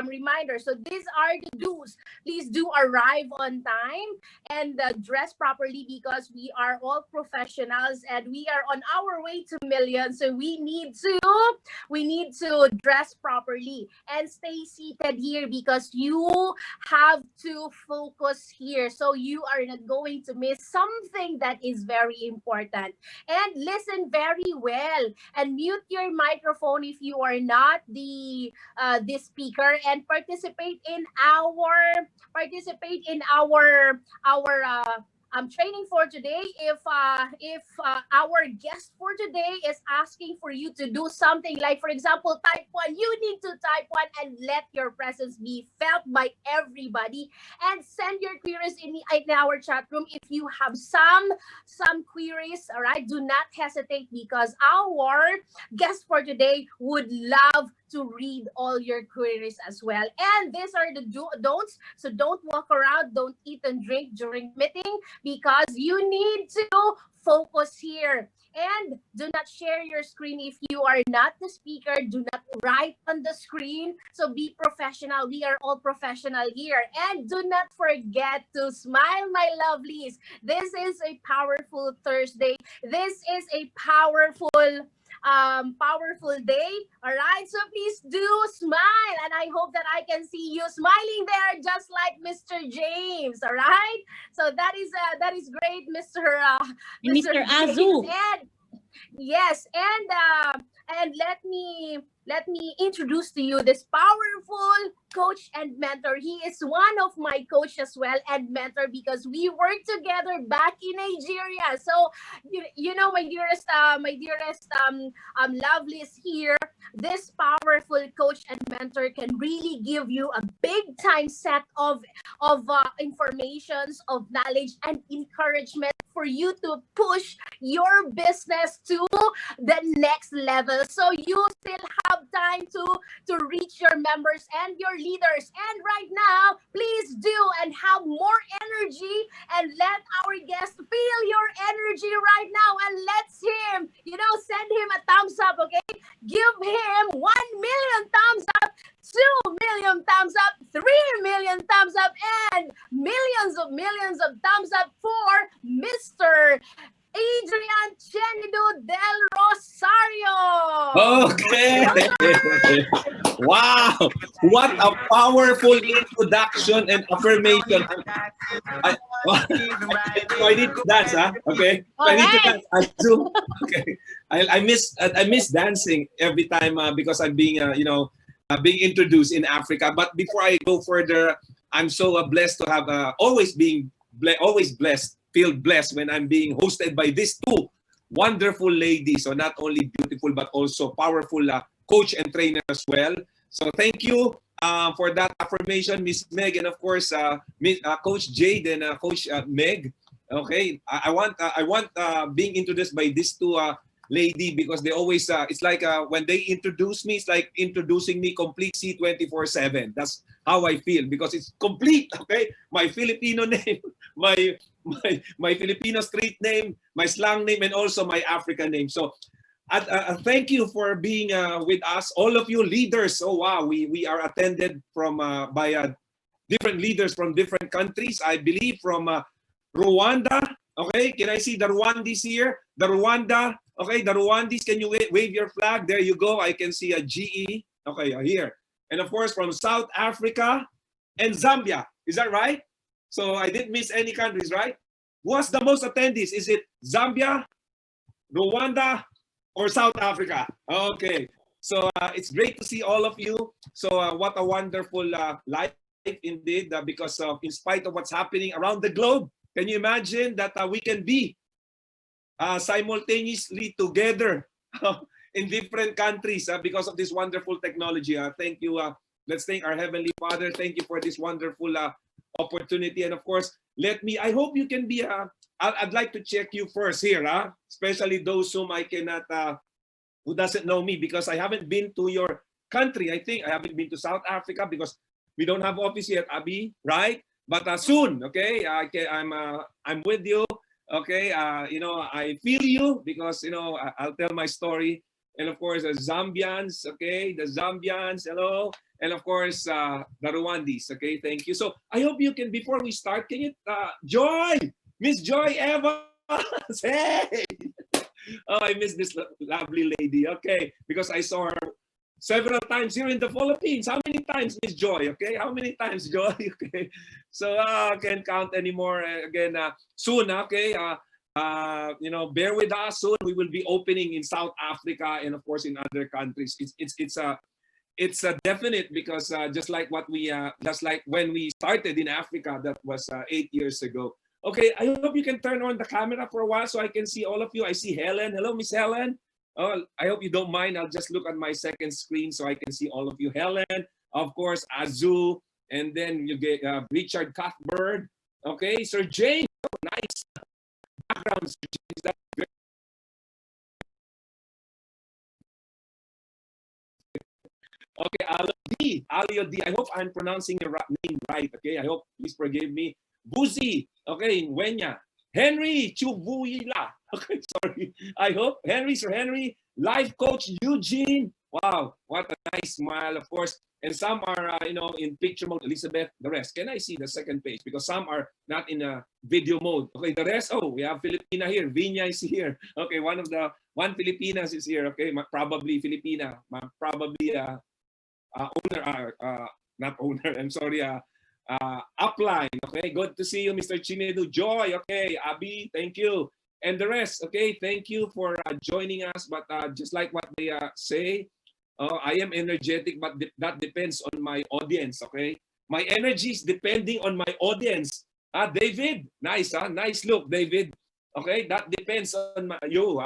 reminder. So these are the do's. Please do arrive on time and dress properly, because we are all professionals and we are on our way to millions. So we need to dress properly and stay seated here, because you have to focus here. So you are not going to miss something that is very important. And listen very well and mute your microphone if you are not the speaker, and participate in our training for today. If our guest for today is asking for you to do something, like for example type 1, you need to type 1 and let your presence be felt by everybody, and send your queries in our chat room if you have some queries. All right, do not hesitate, because our guest for today would love to read all your queries as well. And these are the don'ts. So don't walk around, don't eat and drink during meeting, because you need to focus here. And do not share your screen if you are not the speaker. Do not write on the screen. So be professional. We are all professional here. And do not forget to smile, my lovelies. This is a powerful Thursday. This is a powerful day. All right, so please do smile, and I hope that I can see you smiling there, just like Mr. James. All right, so that is great, Mr. Azu. And yes, and let me introduce to you this powerful coach and mentor. He is one of my coach as well and mentor, because we worked together back in Nigeria. So you know, my dearest lovelies here, this powerful coach and mentor can really give you a big time set of informations, of knowledge and encouragement for you to push your business to the next level. So you still have time to reach your members and your leaders. And right now, please do and have more energy, and let our guest feel your energy right now, and let's him, send him a thumbs up, okay? Give him 1 million thumbs up, 2 million thumbs up, 3 million thumbs up, and millions of thumbs up for Mr. Adrian Del Rosario. Okay. Wow. What a powerful introduction and affirmation. I need to dance, huh? Okay. I need to dance. Okay. I miss dancing every time because I'm being being introduced in Africa. But before I go further, I'm so blessed to have always blessed. Feel blessed when I'm being hosted by these two wonderful ladies. So not only beautiful, but also powerful coach and trainer as well. So thank you for that affirmation, Miss Meg, and of course, Coach Jade and Coach Meg. Okay, I want being introduced by these two lady, because they always it's like when they introduce me, it's like introducing me complete C24/7. That's how I feel, because it's complete. Okay, my Filipino name, my Filipino street name, my slang name, and also my African name. So thank you for being with us, all of you leaders. Oh wow, we are attended from by different leaders from different countries. I believe from Rwanda. Okay, can I see the Rwandese here? The Rwanda. Okay, the Rwandese, can you wave your flag? There you go. I can see a GE. Okay, here. And of course, from South Africa and Zambia. Is that right? So I didn't miss any countries, right? What's the most attendees? Is it Zambia, Rwanda, or South Africa? Okay. So it's great to see all of you. So what a wonderful life indeed, because in spite of what's happening around the globe, can you imagine that we can be simultaneously together in different countries because of this wonderful technology? Thank you. Let's thank our Heavenly Father. Thank you for this wonderful opportunity. And of course, I hope you can be, I'd like to check you first here, especially those whom I cannot, who doesn't know me, because I haven't been to your country. I think I haven't been to South Africa because we don't have office yet, Abby, right? But soon, okay, I'm with you. Okay, I feel you, because I'll tell my story and of course the Zambians, okay, the Zambians, hello, and of course the Rwandese, okay, thank you. So I hope you can, before we start, can you, Joy, Miss Joy Evans, hey, oh, I miss this lovely lady, okay, because I saw her several times here in the Philippines. How many times, Miss Joy? Okay, how many times, Joy? Okay, so I can't count anymore. Again, soon, okay. Bear with us. Soon we will be opening in South Africa and of course in other countries. It's a definite, because just like when we started in Africa, that was 8 years ago. Okay, I hope you can turn on the camera for a while so I can see all of you. I see Helen. Hello, Miss Helen. Oh, I hope you don't mind. I'll just look at my second screen so I can see all of you. Helen, of course, Azu, and then you get Richard Cuthbert. Okay, Sir James. Oh, nice background, Sir James. That's very... Okay, Alio D. I hope I'm pronouncing your name right. Okay, I hope, please forgive me. Buzi. Okay, Wenya. Henry Chuvuila. Okay, sorry. I hope Sir Henry, life coach Eugene. Wow, what a nice smile, of course. And some are, in picture mode. Elizabeth, the rest. Can I see the second page? Because some are not in a video mode. Okay, the rest. Oh, we have Filipina here. Vinya is here. Okay, one Filipinas is here. Okay, probably Filipina. Probably owner. Not owner. I'm sorry. Upline. Okay, good to see you, Mr. Chinedu. Joy. Okay, Abby. Thank you. And the rest, okay, thank you for joining us. But just like what they say, I am energetic, but that depends on my audience, okay? My energy is depending on my audience. David, nice, nice look, David. Okay, that depends on you.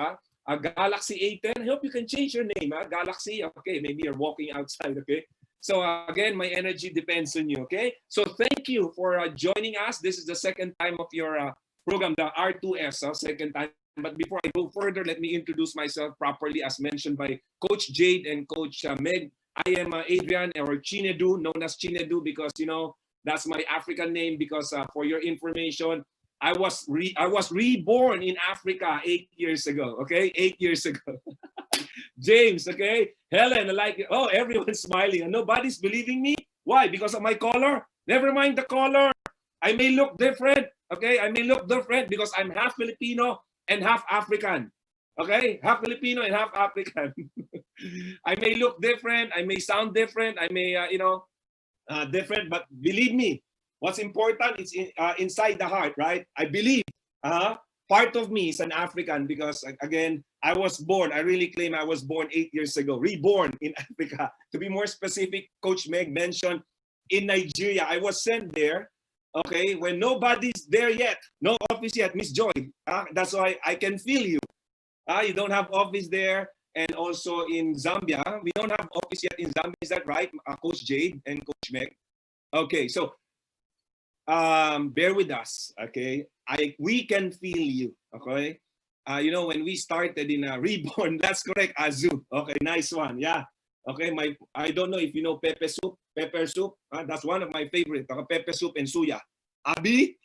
Galaxy A10, I hope you can change your name. Galaxy, okay, maybe you're walking outside, okay? So again, my energy depends on you, okay? So thank you for joining us. This is the second time of your program, the R2S, second time. But before I go further, let me introduce myself properly, as mentioned by Coach Jade and Coach Meg. I am Adrian, or Chinedu, known as Chinedu, because that's my African name. Because for your information, I was reborn in Africa 8 years ago. Okay, 8 years ago. James, okay, Helen, I like it. Oh, everyone's smiling and nobody's believing me. Why? Because of my color? Never mind the color. I may look different. Okay, I may look different because I'm half Filipino and half African. Okay, half Filipino and half African. I may look different. I may sound different. I may, different. But believe me, what's important is inside the heart, right? I believe. Part of me is an African because, again, I was born. I really claim I was born 8 years ago, reborn in Africa. To be more specific, Coach Meg mentioned in Nigeria. I was sent there. Okay, when nobody's there yet, no office yet, Miss Joy. That's why I can feel you. You don't have office there, and also in Zambia, we don't have office yet in Zambia. Is that right, Coach Jade and Coach Meg? Okay, so bear with us. Okay, we can feel you. Okay, when we started in Reborn, that's correct, Azu. Okay, nice one. Yeah. Okay, I don't know if you know pepper soup. That's one of my favorite. Pepper soup and suya. Abi,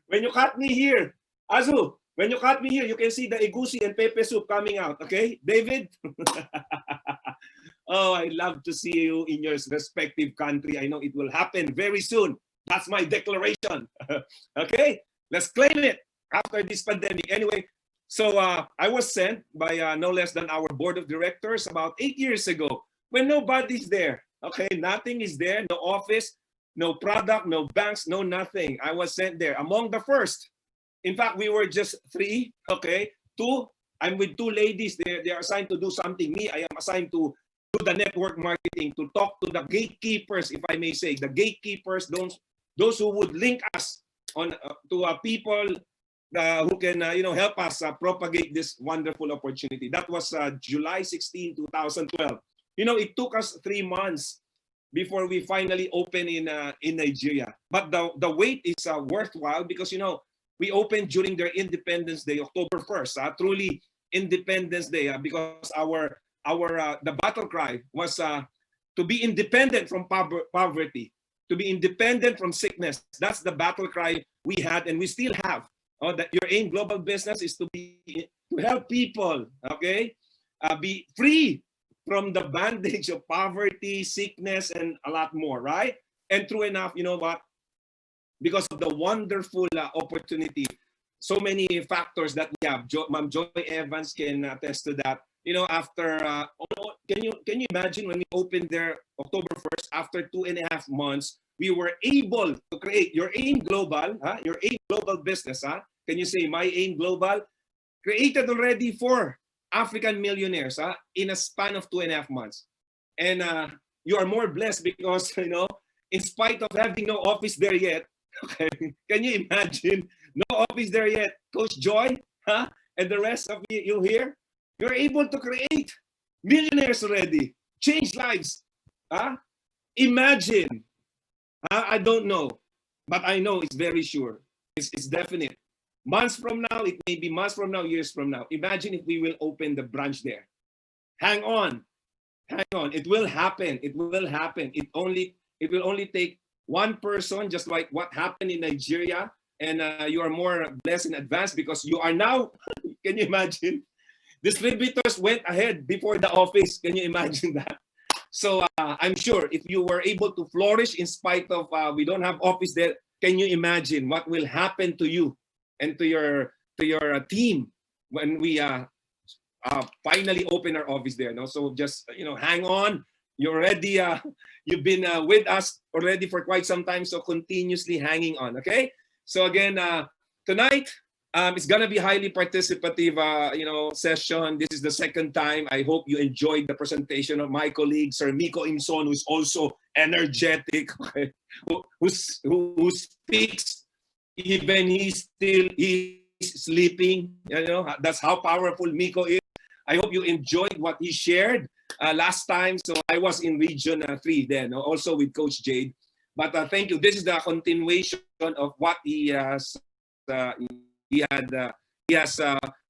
when you cut me here, Azu, when you cut me here, you can see the egusi and pepper soup coming out. Okay, David. Oh, I love to see you in your respective country. I know it will happen very soon. That's my declaration. Okay, let's claim it after this pandemic. Anyway. So I was sent by no less than our board of directors about 8 years ago when nobody's there. Okay, nothing is there, no office, no product, no banks, no nothing. I was sent there among the first. In fact, we were just 3. Okay, 2. I'm with 2 ladies. They are assigned to do something. Me, I am assigned to do the network marketing, to talk to the gatekeepers, if I may say, the gatekeepers, those who would link us on to people. Who can help us propagate this wonderful opportunity. That was July 16, 2012. It took us 3 months before we finally opened in Nigeria. But the wait is worthwhile because we opened during their Independence Day, October 1st. Truly Independence Day, because the battle cry was to be independent from poverty, to be independent from sickness. That's the battle cry we had and we still have. That your aim global business is to help people, okay? be free from the bandage of poverty, sickness, and a lot more, right? And true enough, you know what? Because of the wonderful opportunity, so many factors that we have. Ma'am Joy Evans can attest to that. You know, after can you imagine when we opened there October 1st, after 2.5 months, we were able to create your Aimglobal, your Aimglobal business, Can you say my Aimglobal? Created already for African millionaires, in a span of 2.5 months. And you are more blessed because, you know, in spite of having no office there yet, okay, can you imagine? No office there yet, Coach Joy, and the rest of you here, you're able to create millionaires already, change lives. Imagine. I don't know, but I know it's very sure. It's definite. Months from now, it may be months from now, years from now. Imagine if we will open the branch there. Hang on. Hang on. It will happen. It will happen. It will only take one person, just like what happened in Nigeria. And you are more blessed in advance because you are now, can you imagine? Distributors went ahead before the office. Can you imagine that? So I'm sure if you were able to flourish in spite of we don't have office there, can you imagine what will happen to you and to your team when we finally open our office there? No, so just hang on. You're already you've been with us already for quite some time, so continuously hanging on. Okay. So again, tonight. It's gonna be highly participative, session. This is the second time. I hope you enjoyed the presentation of my colleague, Sir Miko Imson, who's also energetic, who speaks even he's sleeping. You know, that's how powerful Miko is. I hope you enjoyed what he shared last time. So I was in Region 3 then, also with Coach Jade. But thank you. This is the continuation of what he has. He has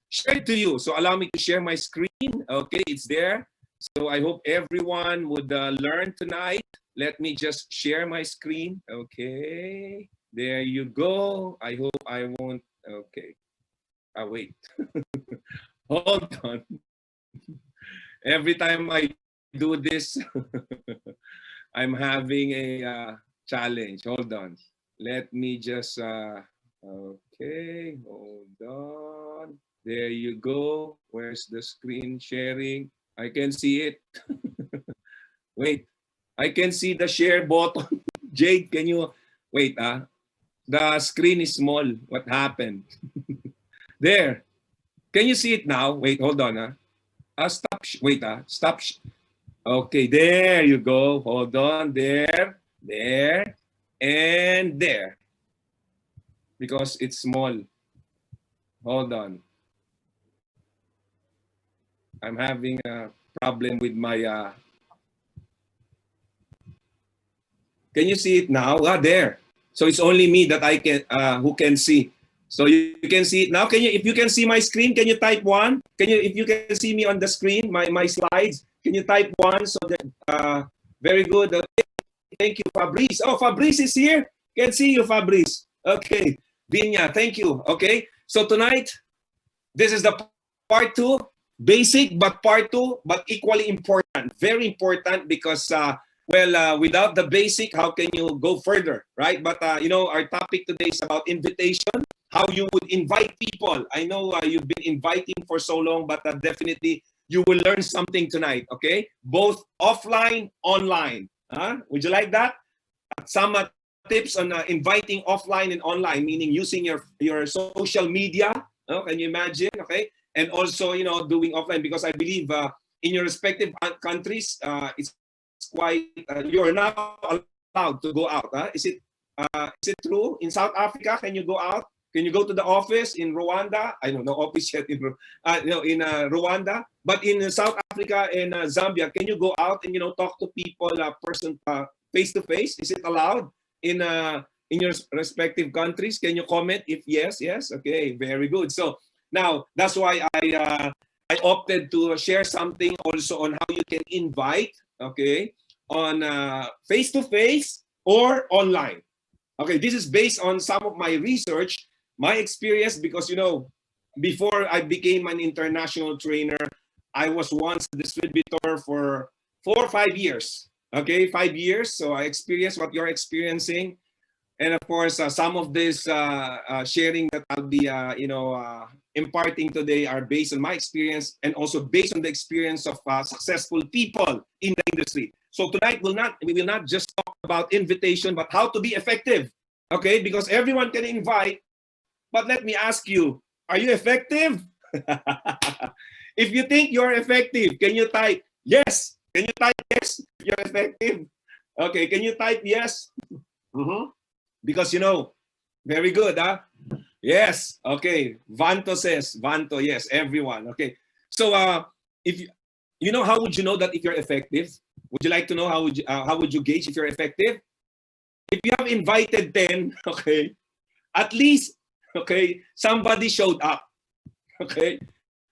shared to you. So allow me to share my screen. Okay, it's there. So I hope everyone would learn tonight. Let me just share my screen. Okay, there you go. I hope I won't. Okay. Wait. Hold on. Every time I do this, I'm having a challenge. Hold on. Let me just... Okay, hold on. There you go. Where's the screen sharing? I can see it. Wait, I can see the share button. Jade, can you wait? The screen is small. What happened? There. Can you see it now? Wait, hold on. Stop. Wait. Stop. Okay, there you go. Hold on. There, and there. Because it's small. Hold on. I'm having a problem with my... Can you see it now? There. So it's only me that I can who can see. So you can see it now. If you can see my screen, can you type 1? If you can see me on the screen, my slides, can you type 1? So that very good. Okay. Thank you, Fabrice. Oh, Fabrice is here. Can see you, Fabrice. Okay. Vinya, thank you. Okay, so tonight, this is the part 2, basic, but part 2, but equally important, very important because, without the basic, how can you go further, right? But, our topic today is about invitation, how you would invite people. I know you've been inviting for so long, but definitely you will learn something tonight, okay? Both offline, online. Would you like that? Some tips on inviting offline and online, meaning using your social media. Can you imagine? Okay, and also doing offline because I believe in your respective countries, it's quite you're not allowed to go out. Is it true in South Africa? Can you go out? Can you go to the office in Rwanda? I don't know office yet in Rwanda, but in South Africa and Zambia, can you go out and talk to people person face to face? Is it allowed? In your respective countries? Can you comment if yes? Okay, very good. So now that's why I opted to share something also on how you can invite, okay, on face-to-face or online. Okay, this is based on some of my research, my experience, because before I became an international trainer, I was once a distributor for 4 or 5 years. Okay, 5 years. So I experienced what you're experiencing. And of course, some of this sharing that I'll be, imparting today are based on my experience and also based on the experience of successful people in the industry. So tonight we will not just talk about invitation, but how to be effective. Okay, because everyone can invite, but let me ask you, are you effective? If you think you're effective, can you type yes? Can you type yes? You're effective. Okay, can you type yes? Because very good, huh? Yes. Okay. Vanto says, Vanto, yes, everyone. Okay. So if how would you know that if you're effective? Would you like to know how would you gauge if you're effective? If you have invited 10, okay, at least, okay, somebody showed up. Okay.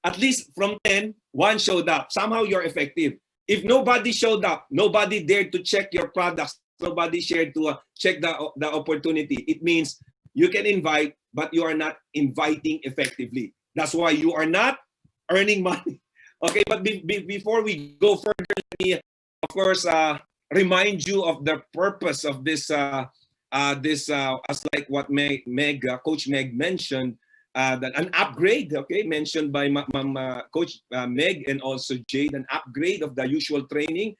At least from 10, one showed up. Somehow you're effective. If nobody showed up, nobody dared to check your products, nobody shared to check the opportunity, it means you can invite, but you are not inviting effectively. That's why you are not earning money. Okay, but before we go further, let me, of course, remind you of the purpose of this, as like what Coach Meg mentioned, that an upgrade, okay, mentioned by Coach Meg and also Jade, an upgrade of the usual training.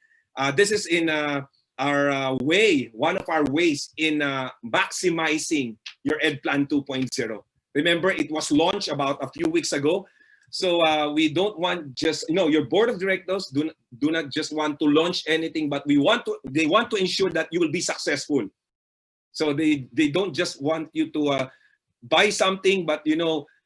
This is in our way, one of our ways in maximizing your EdPlan 2.0. Remember, it was launched about a few weeks ago. So we don't want just, your board of directors do not just want to launch anything, but they want to ensure that you will be successful. So they don't just want you to buy something, but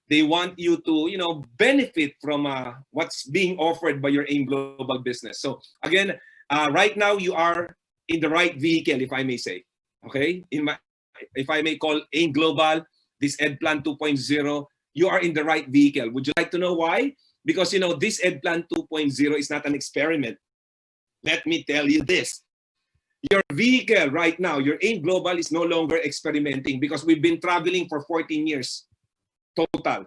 they want you to benefit from what's being offered by your Aimglobal business. So again, right now you are in the right vehicle, if I may say. Okay, if I may call Aimglobal this EdPlan 2.0, you are in the right vehicle. Would you like to know why? Because this EdPlan 2.0 is not an experiment. Let me tell you this. Your vehicle right now, your Aimglobal, is no longer experimenting because we've been traveling for 14 years total.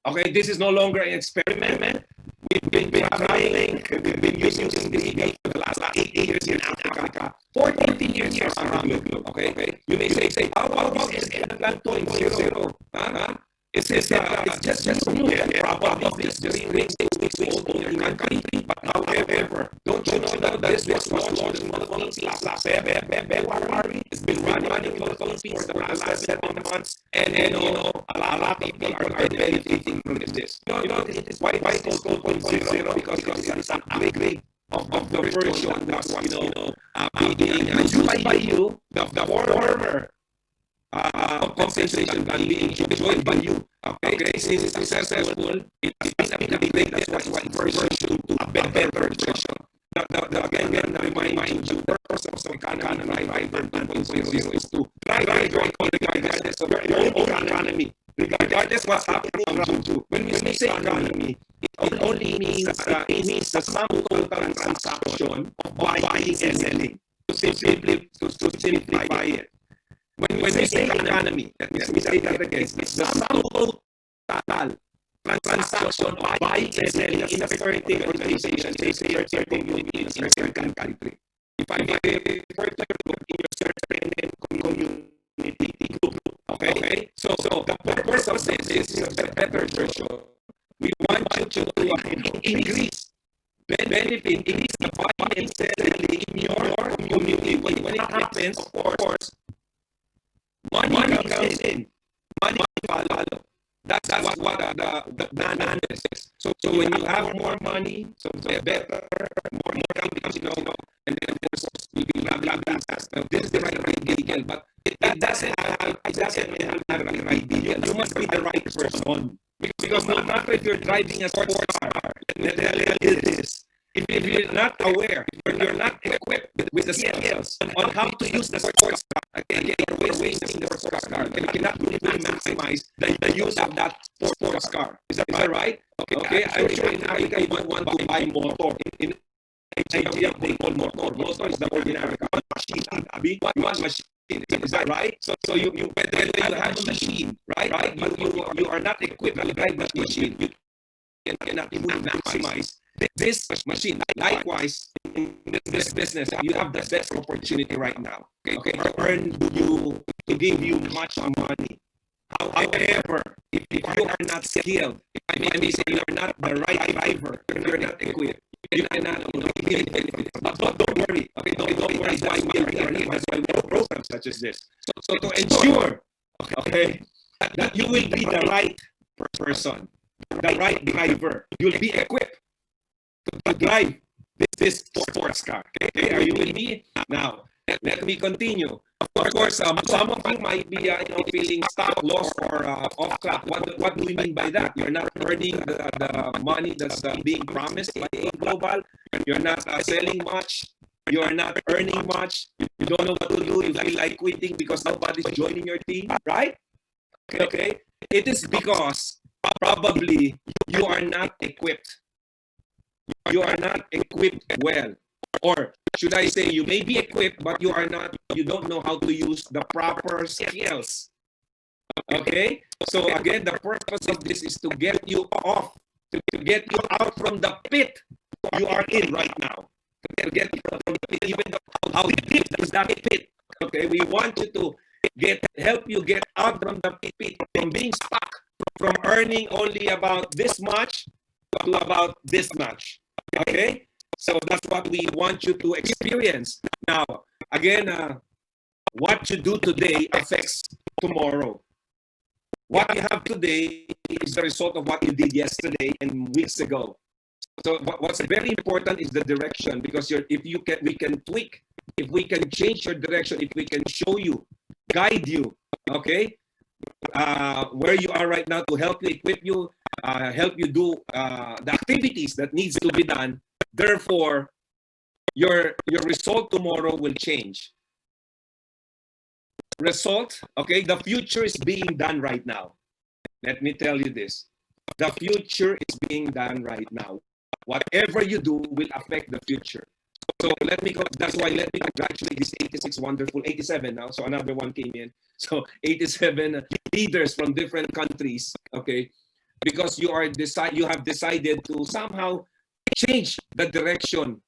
Okay, this is no longer an experiment. We've been traveling, we've been using this vehicle for the last 8 years in Africa, 14 years around the globe. Okay, you may say, how about this EdPlan 2.0? It's just new. Probably just 3 weeks old in your country. But however, don't you know that this was launched in the Philippines last February? It's been running in the Philippines for the last 7 months. And a lot of people are benefiting from this. It is why it's called 2.0 because it is an upgrade of the version that was being used by you, the former compensation plan being enjoyed by you. Okay, since it's successful, it has been upgraded. That's why version to a better version. Again, remind you, the purpose of the economy driver 2.0 is to drive your economy regardless of your own economy, regardless what's happening around you. When we say economy, it only means the sum total transaction of buying and selling. To simplify it. When we say economy, let me say that again, it's the sum total transaction of buying and selling in a certain organization, say a certain unit in a certain country. If I may further look in your certain community group, okay? So the purpose of this is a better version. We want you to increase benefit, increase the buying and selling in your community. When it happens, of course, money comes in, money follows. That's what the plan is. So when you have more money, so better, more becomes, and then of course we will have that. Now this is the right vehicle, but it doesn't have the right vehicle. You must be the right person. Because no matter if you're driving a sports car, let me tell you this. If you're not aware, if you're not equipped with the skills on how to use the sports car, again, you're wasting the sports car. You cannot really maximize the use of that sports car. Is that right? Okay. I'm sure in Africa you want to buy motor. In Nigeria, they call motor. Motor is the ordinary car. Machine. One machine. Is that right? So you whether you have a machine, right? You are not equipped to drive that machine. You cannot maximize this machine. Likewise, in this business, you have the best opportunity right now. Okay, to earn you, to give you much money. However, if you are not skilled, if I may say you are not the right driver, you're not equipped, you cannot give benefits. But don't worry, okay, don't worry. That's why we are here. That's why we have programs such as this. So to ensure, okay, that you will be the right person, the right driver, you'll be equipped to drive this sports car. Okay, are you with me? Now, let me continue. Of course, some of you might be feeling stuck, lost, or off track. What do we mean by that? You're not earning the money that's being promised by Aimglobal. You're not selling much. You're not earning much. You don't know what to do. You feel like quitting because nobody's joining your team, right? Okay. It is because probably you are not equipped. You are not equipped well. Or should I say, you may be equipped, but you don't know how to use the proper skills. Okay? So again, the purpose of this is to get you off, to get you out from the pit you are in right now. To get you from the pit, even how deep is that pit. Okay, we want you to help you get out from the pit, from being stuck, from earning only about this much to about this much. Okay? So that's what we want you to experience. Now, again, what you do today affects tomorrow. What you have today is the result of what you did yesterday and weeks ago. So what's very important is the direction, because we can tweak, if we can change your direction, if we can show you, guide you, okay, where you are right now to help you, equip you, help you do the activities that needs to be done. Therefore, your result tomorrow will change. Result, okay, the future is being done right now. Let me tell you this. The future is being done right now. Whatever you do will affect the future. So that's why let me congratulate these 86 wonderful, 87 now, so another one came in. So 87 leaders from different countries, okay, because you have decided to somehow change the direction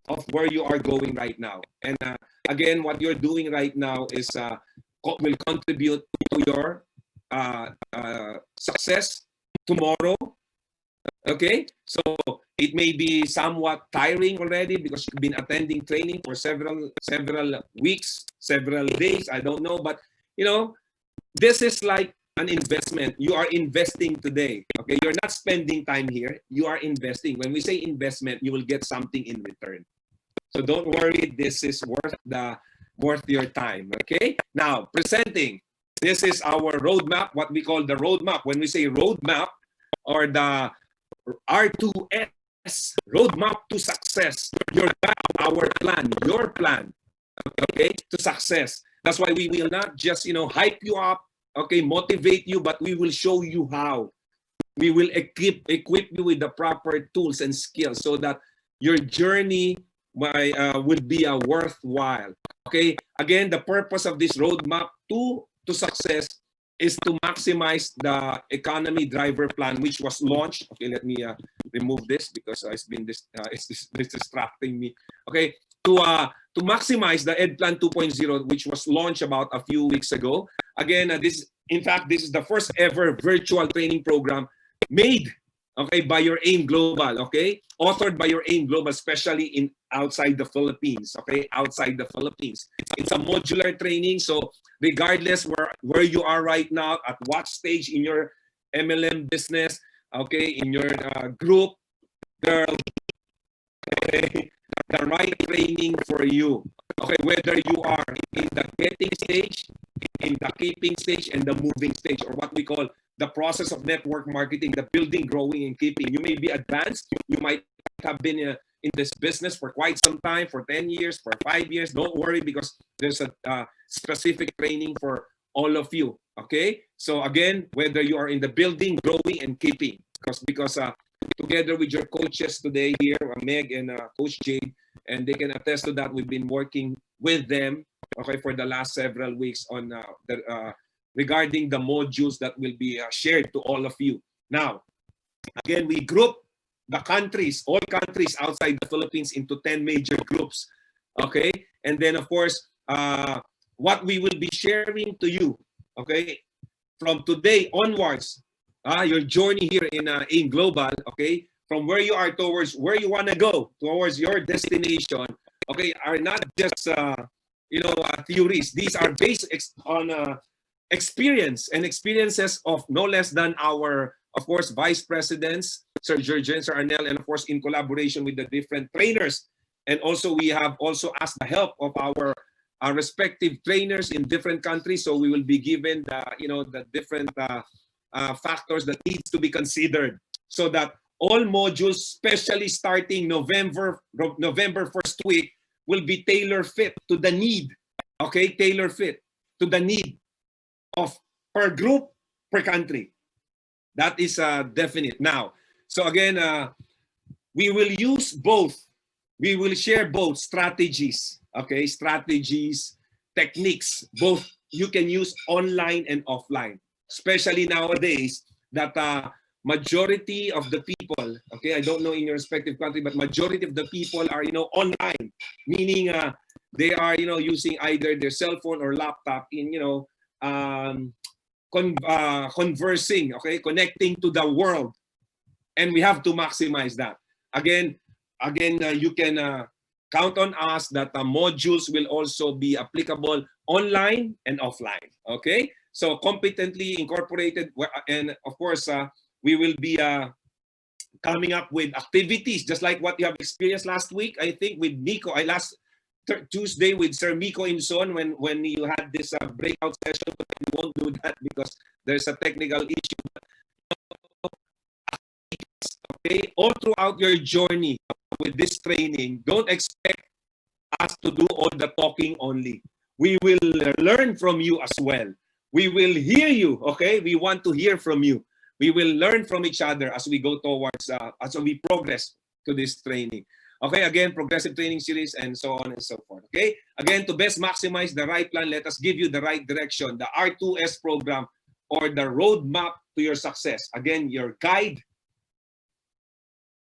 of where you are going right now. And again, what you're doing right now is will contribute to your success tomorrow. Okay, so it may be somewhat tiring already because you've been attending training for several weeks, several days, I don't know, but this is like an investment. You are investing today. Okay, you're not spending time here, you are investing. When we say investment, you will get something in return. So don't worry, this is worth your time. Okay, now presenting, this is our roadmap, what we call the roadmap. When we say roadmap, or the R2S, roadmap to success, our plan, your plan, okay, to success. That's why we will not just hype you up, okay, motivate you, but we will show you how. We will equip you with the proper tools and skills so that your journey will be worthwhile. Okay, again, the purpose of this roadmap to success is to maximize the economy driver plan, which was launched. Okay, let me remove this because it's been it's distracting me. Okay, to maximize the Ed Plan 2.0, which was launched about a few weeks ago. Again, this is the first ever virtual training program made, okay, by your Aimglobal, okay, authored by your Aimglobal, especially outside the Philippines, okay, outside the Philippines. It's a modular training, so regardless where you are right now, at what stage in your MLM business, okay, in your group, girl, okay, the right training for you. Okay, whether you are in the getting stage, in the keeping stage, and the moving stage, or what we call the process of network marketing, the building, growing, and keeping. You may be advanced. You might have been in this business for quite some time, for 10 years, for 5 years. Don't worry, because there's a specific training for all of you. Okay? So again, whether you are in the building, growing, and keeping, because together with your coaches today here, Meg and Coach Jade, and they can attest to that. We've been working with them, okay, for the last several weeks on regarding the modules that will be shared to all of you. Now, again, we group the countries, all countries outside the Philippines into 10 major groups. Okay, and then of course, what we will be sharing to you, okay, from today onwards, your journey here in Aimglobal, okay, from where you are towards where you want to go, towards your destination, okay, are not just theories. These are based on experience and experiences of no less than our, of course, vice presidents, Sir Jurgen, Sir Arnel, and of course in collaboration with the different trainers. And also we have also asked the help of our respective trainers in different countries. So we will be given the different factors that needs to be considered, so that all modules, especially starting November 1st week, will be tailor fit to the need. Okay, tailor fit to the need of per group, per country. That is definite. Now, so again, we will use both. We will share both strategies. Okay, strategies, techniques. Both you can use online and offline. Especially nowadays that majority of the people, okay, I don't know in your respective country, but majority of the people are online, meaning they are using either their cell phone or laptop in conversing, okay, connecting to the world, and we have to maximize that. Again, you can count on us that the modules will also be applicable online and offline. Okay, so competently incorporated, and of course we will be coming up with activities just like what you have experienced last week. I think with Miko, last Tuesday with Sir Miko Inson when you had this breakout session, but we won't do that because there's a technical issue. Okay, all throughout your journey with this training, don't expect us to do all the talking only. We will learn from you as well. We will hear you, okay? We want to hear from you. We will learn from each other as we go towards, as we progress to this training. Okay, again, progressive training series and so on and so forth. Okay, again, to best maximize the right plan, let us give you the right direction, the R2S program, or the roadmap to your success. Again, your guide,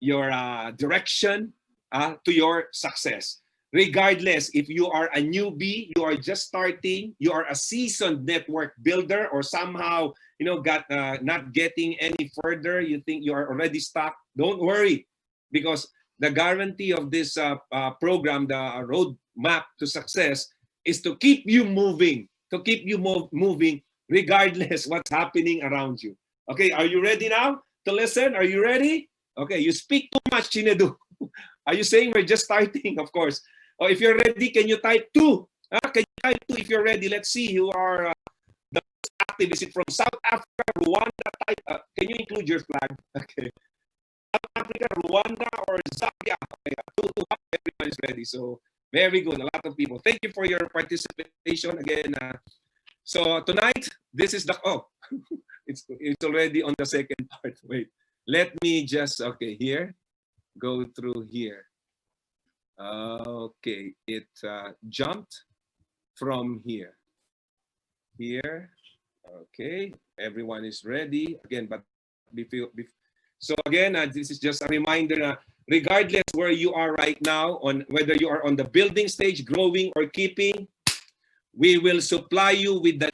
your direction to your success. Regardless if you are a newbie, you are just starting, you are a seasoned network builder, or somehow not getting any further, you think you are already stuck, don't worry, because the guarantee of this program, the roadmap to success, is to keep you moving, moving regardless what's happening around you. Okay, are you ready now to listen? Are you ready? Okay, you speak too much, Chinedu. Are you saying we're just starting? Of course. Or if you're ready, can you type 2? Can you type 2 if you're ready? Let's see who are the active. Is it from South Africa, Rwanda? Type, can you include your flag? Okay. South Africa, Rwanda, or Zambia? Okay, 2, everyone is ready. So very good. A lot of people. Thank you for your participation again. So tonight, this is the it's already on the second part. Wait, let me just here go through here. Okay, it jumped from here. Okay, everyone is ready again. But so again, this is just a reminder. Regardless where you are right now, on whether you are on the building stage, growing or keeping, we will supply you with the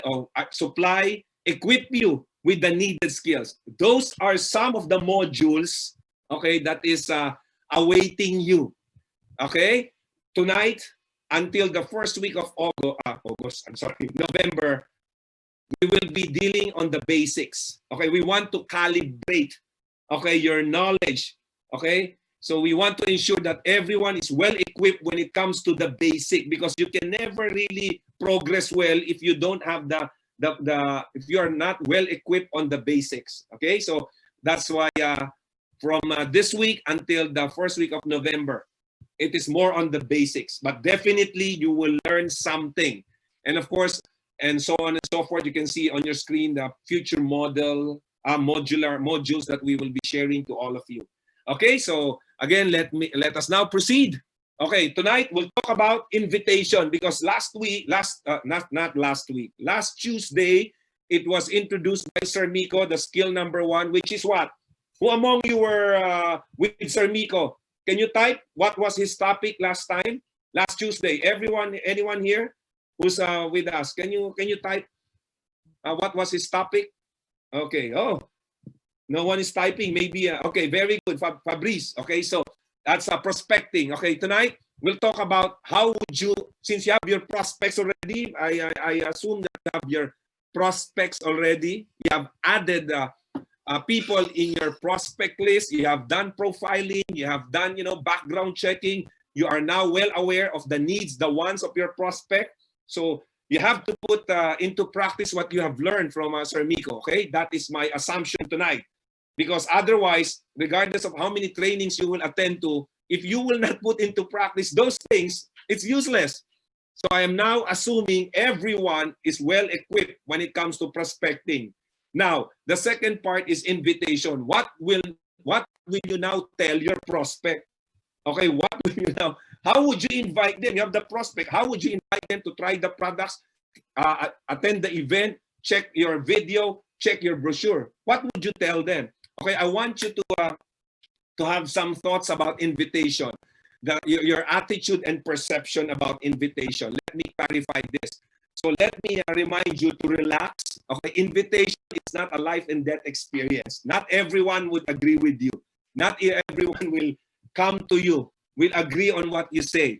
equip you with the needed skills. Those are some of the modules, okay, that is awaiting you. Okay, tonight until the first week of November, we will be dealing on the basics. Okay, we want to calibrate, okay, your knowledge. Okay, so we want to ensure that everyone is well equipped when it comes to the basic, because you can never really progress well if you don't have if you are not well equipped on the basics. Okay, so that's why from this week until the first week of November, it is more on the basics, but definitely you will learn something. And of course, and so on and so forth, you can see on your screen the future modular modules that we will be sharing to all of you. Okay, so again, let us now proceed. Okay, tonight we'll talk about invitation, because last Tuesday, it was introduced by Sir Miko, the skill number 1, which is what? Who among you were with Sir Miko? Can you type what was his topic last time? Last Tuesday. Everyone, anyone here who's with us? Can you type what was his topic? Okay. Oh, no one is typing. Maybe okay. Very good, Fabrice. Okay, so that's prospecting. Okay, tonight we'll talk about how would you, since you have your prospects already. I assume that you have your prospects already. You have added people in your prospect list. You have done profiling. You have done background checking. You are now well aware of the needs, the wants of your prospect. So you have to put into practice what you have learned from Sir Miko. Okay, that is my assumption tonight. Because otherwise, regardless of how many trainings you will attend to, if you will not put into practice those things, it's useless. So I am now assuming everyone is well equipped when it comes to prospecting. Now, the second part is invitation. What will you now tell your prospect? Okay, what will you now? How would you invite them? You have the prospect. How would you invite them to try the products, attend the event, check your video, check your brochure? What would you tell them? Okay, I want you to have some thoughts about invitation, your attitude and perception about invitation. Let me clarify this. So let me remind you to relax. Okay, invitation is not a life and death experience. Not everyone would agree with you. Not everyone will come to you, will agree on what you say.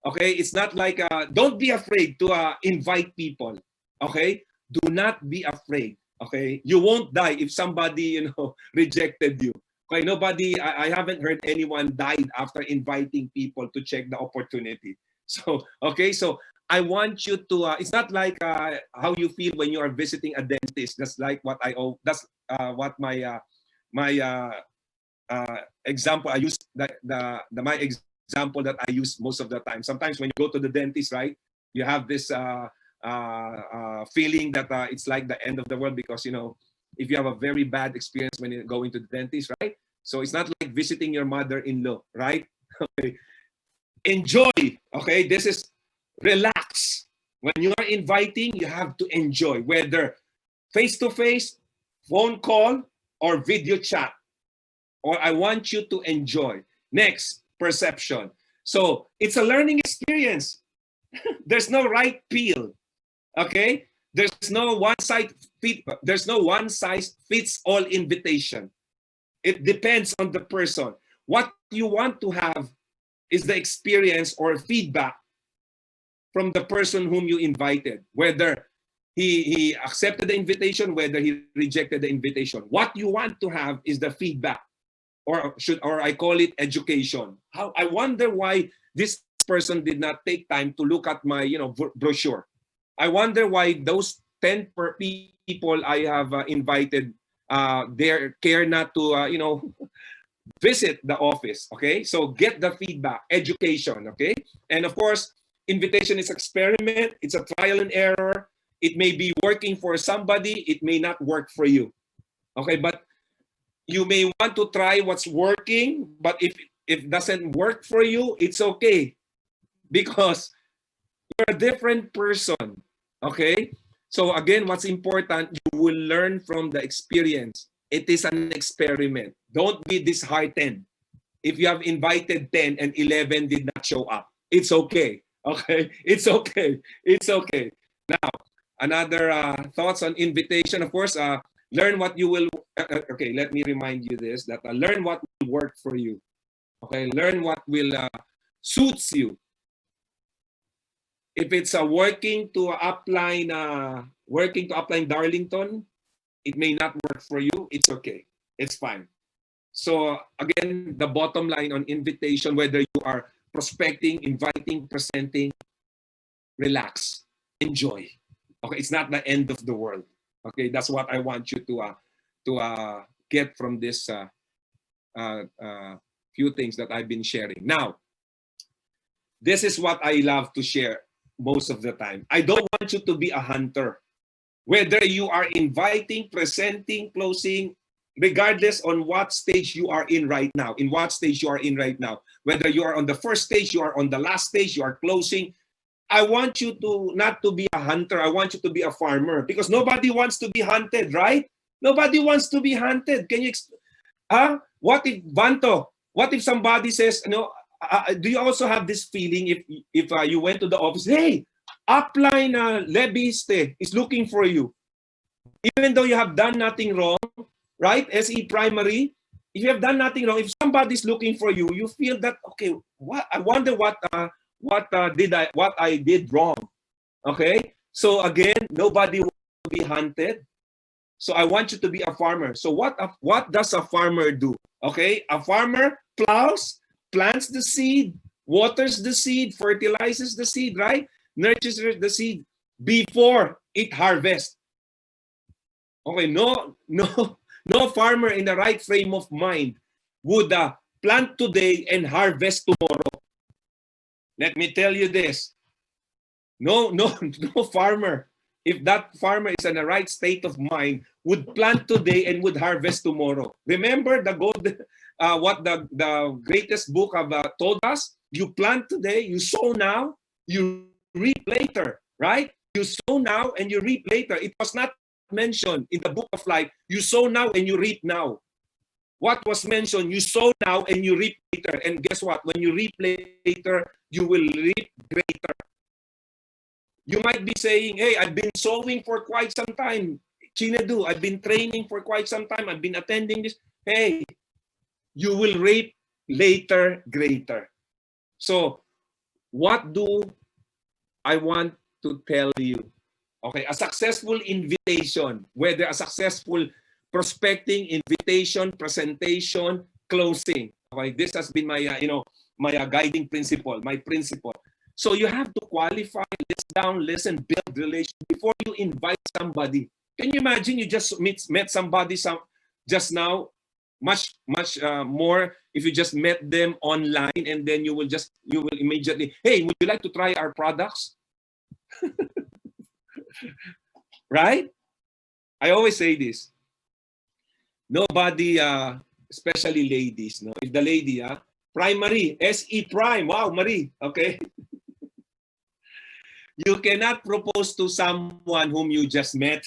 Okay, it's not like don't be afraid to invite people. Okay, do not be afraid. Okay, you won't die if somebody rejected you. Okay, I haven't heard anyone died after inviting people to check the opportunity. So okay, so I want you to it's not like how you feel when you are visiting a dentist. That's like what what my example I use, my example that I use most of the time. Sometimes when you go to the dentist, right, you have this feeling that it's like the end of the world because if you have a very bad experience when you're going to the dentist, right? So it's not like visiting your mother-in-law, right? Okay. Enjoy. Okay, this is relax. When you are inviting, you have to enjoy, whether face-to-face, phone call, or video chat. Or I want you to enjoy. Next, perception. So it's a learning experience. There's no right pill. Okay? There's no one size fits all invitation. It depends on the person. What you want to have is the experience or feedback from the person whom you invited, whether he accepted the invitation, whether he rejected the invitation. What you want to have is the feedback, or I call it education. I wonder why this person did not take time to look at my brochure. I wonder why those 10 people I have invited they care not to visit the office. Okay, so get the feedback, education. Okay, and of course, invitation is experiment. It's a trial and error. It may be working for somebody. It may not work for you. Okay, but you may want to try what's working. But if it doesn't work for you, it's okay, because you're a different person. Okay, so again, what's important, you will learn from the experience. It is an experiment. Don't be disheartened if you have invited 10 and 11 did not show up. It's okay. Okay, it's okay. It's okay. Now, another thoughts on invitation. Of course, learn what you will. Okay, let me remind you this: that learn what will work for you. Okay, learn what will suits you. If it's working to upline Darlington, it may not work for you. It's okay. It's fine. So again, the bottom line on invitation, whether you are prospecting, inviting, presenting, relax, enjoy. Okay, it's not the end of the world. Okay, that's what I want you to get from this few things that I've been sharing. Now, this is what I love to share most of the time. I don't want you to be a hunter. Whether you are inviting, presenting, closing, regardless on what stage you are in right now, whether you are on the first stage, you are on the last stage, you are closing, I want you to not to be a hunter. I want you to be a farmer, because nobody wants to be hunted, right? Nobody wants to be hunted. What if Vanto? What if somebody says, do you also have this feeling if you went to the office, hey, upline Lebiste is looking for you, even though you have done nothing wrong, right? SE primary, if you have done nothing wrong, if somebody's looking for you, you feel that, okay, what? I wonder what I did wrong. Okay, so again, nobody will be hunted. So I want you to be a farmer. So what does a farmer do? Okay, a farmer plows, plants the seed, waters the seed, fertilizes the seed, right? Nurtures the seed before it harvests. Okay, no farmer in the right frame of mind would plant today and harvest tomorrow. Let me tell you this. No farmer, if that farmer is in the right state of mind, would plant today and would harvest tomorrow. Remember what the greatest book have told us? You plant today, you sow now, you reap later, right? You sow now and you reap later. It was not mentioned in the book of life, you sow now and you reap now. What was mentioned, you sow now and you reap later. And guess what? When you reap later, you will reap greater. You might be saying, hey, I've been sowing for quite some time. Chinedu, I've been training for quite some time. I've been attending this. Hey, you will reap later greater. So what do I want to tell you? Okay, a successful invitation, whether a successful prospecting, invitation, presentation, closing. Okay, this has been my my guiding principle, my principle. So you have to qualify, listen, build relations before you invite somebody. Can you imagine you just met somebody just now? Much more if you just met them online and then you will immediately, hey, would you like to try our products? Right? I always say this. Nobody, especially ladies, no. If the lady, primary, SE prime, wow, Marie, okay. You cannot propose to someone whom you just met.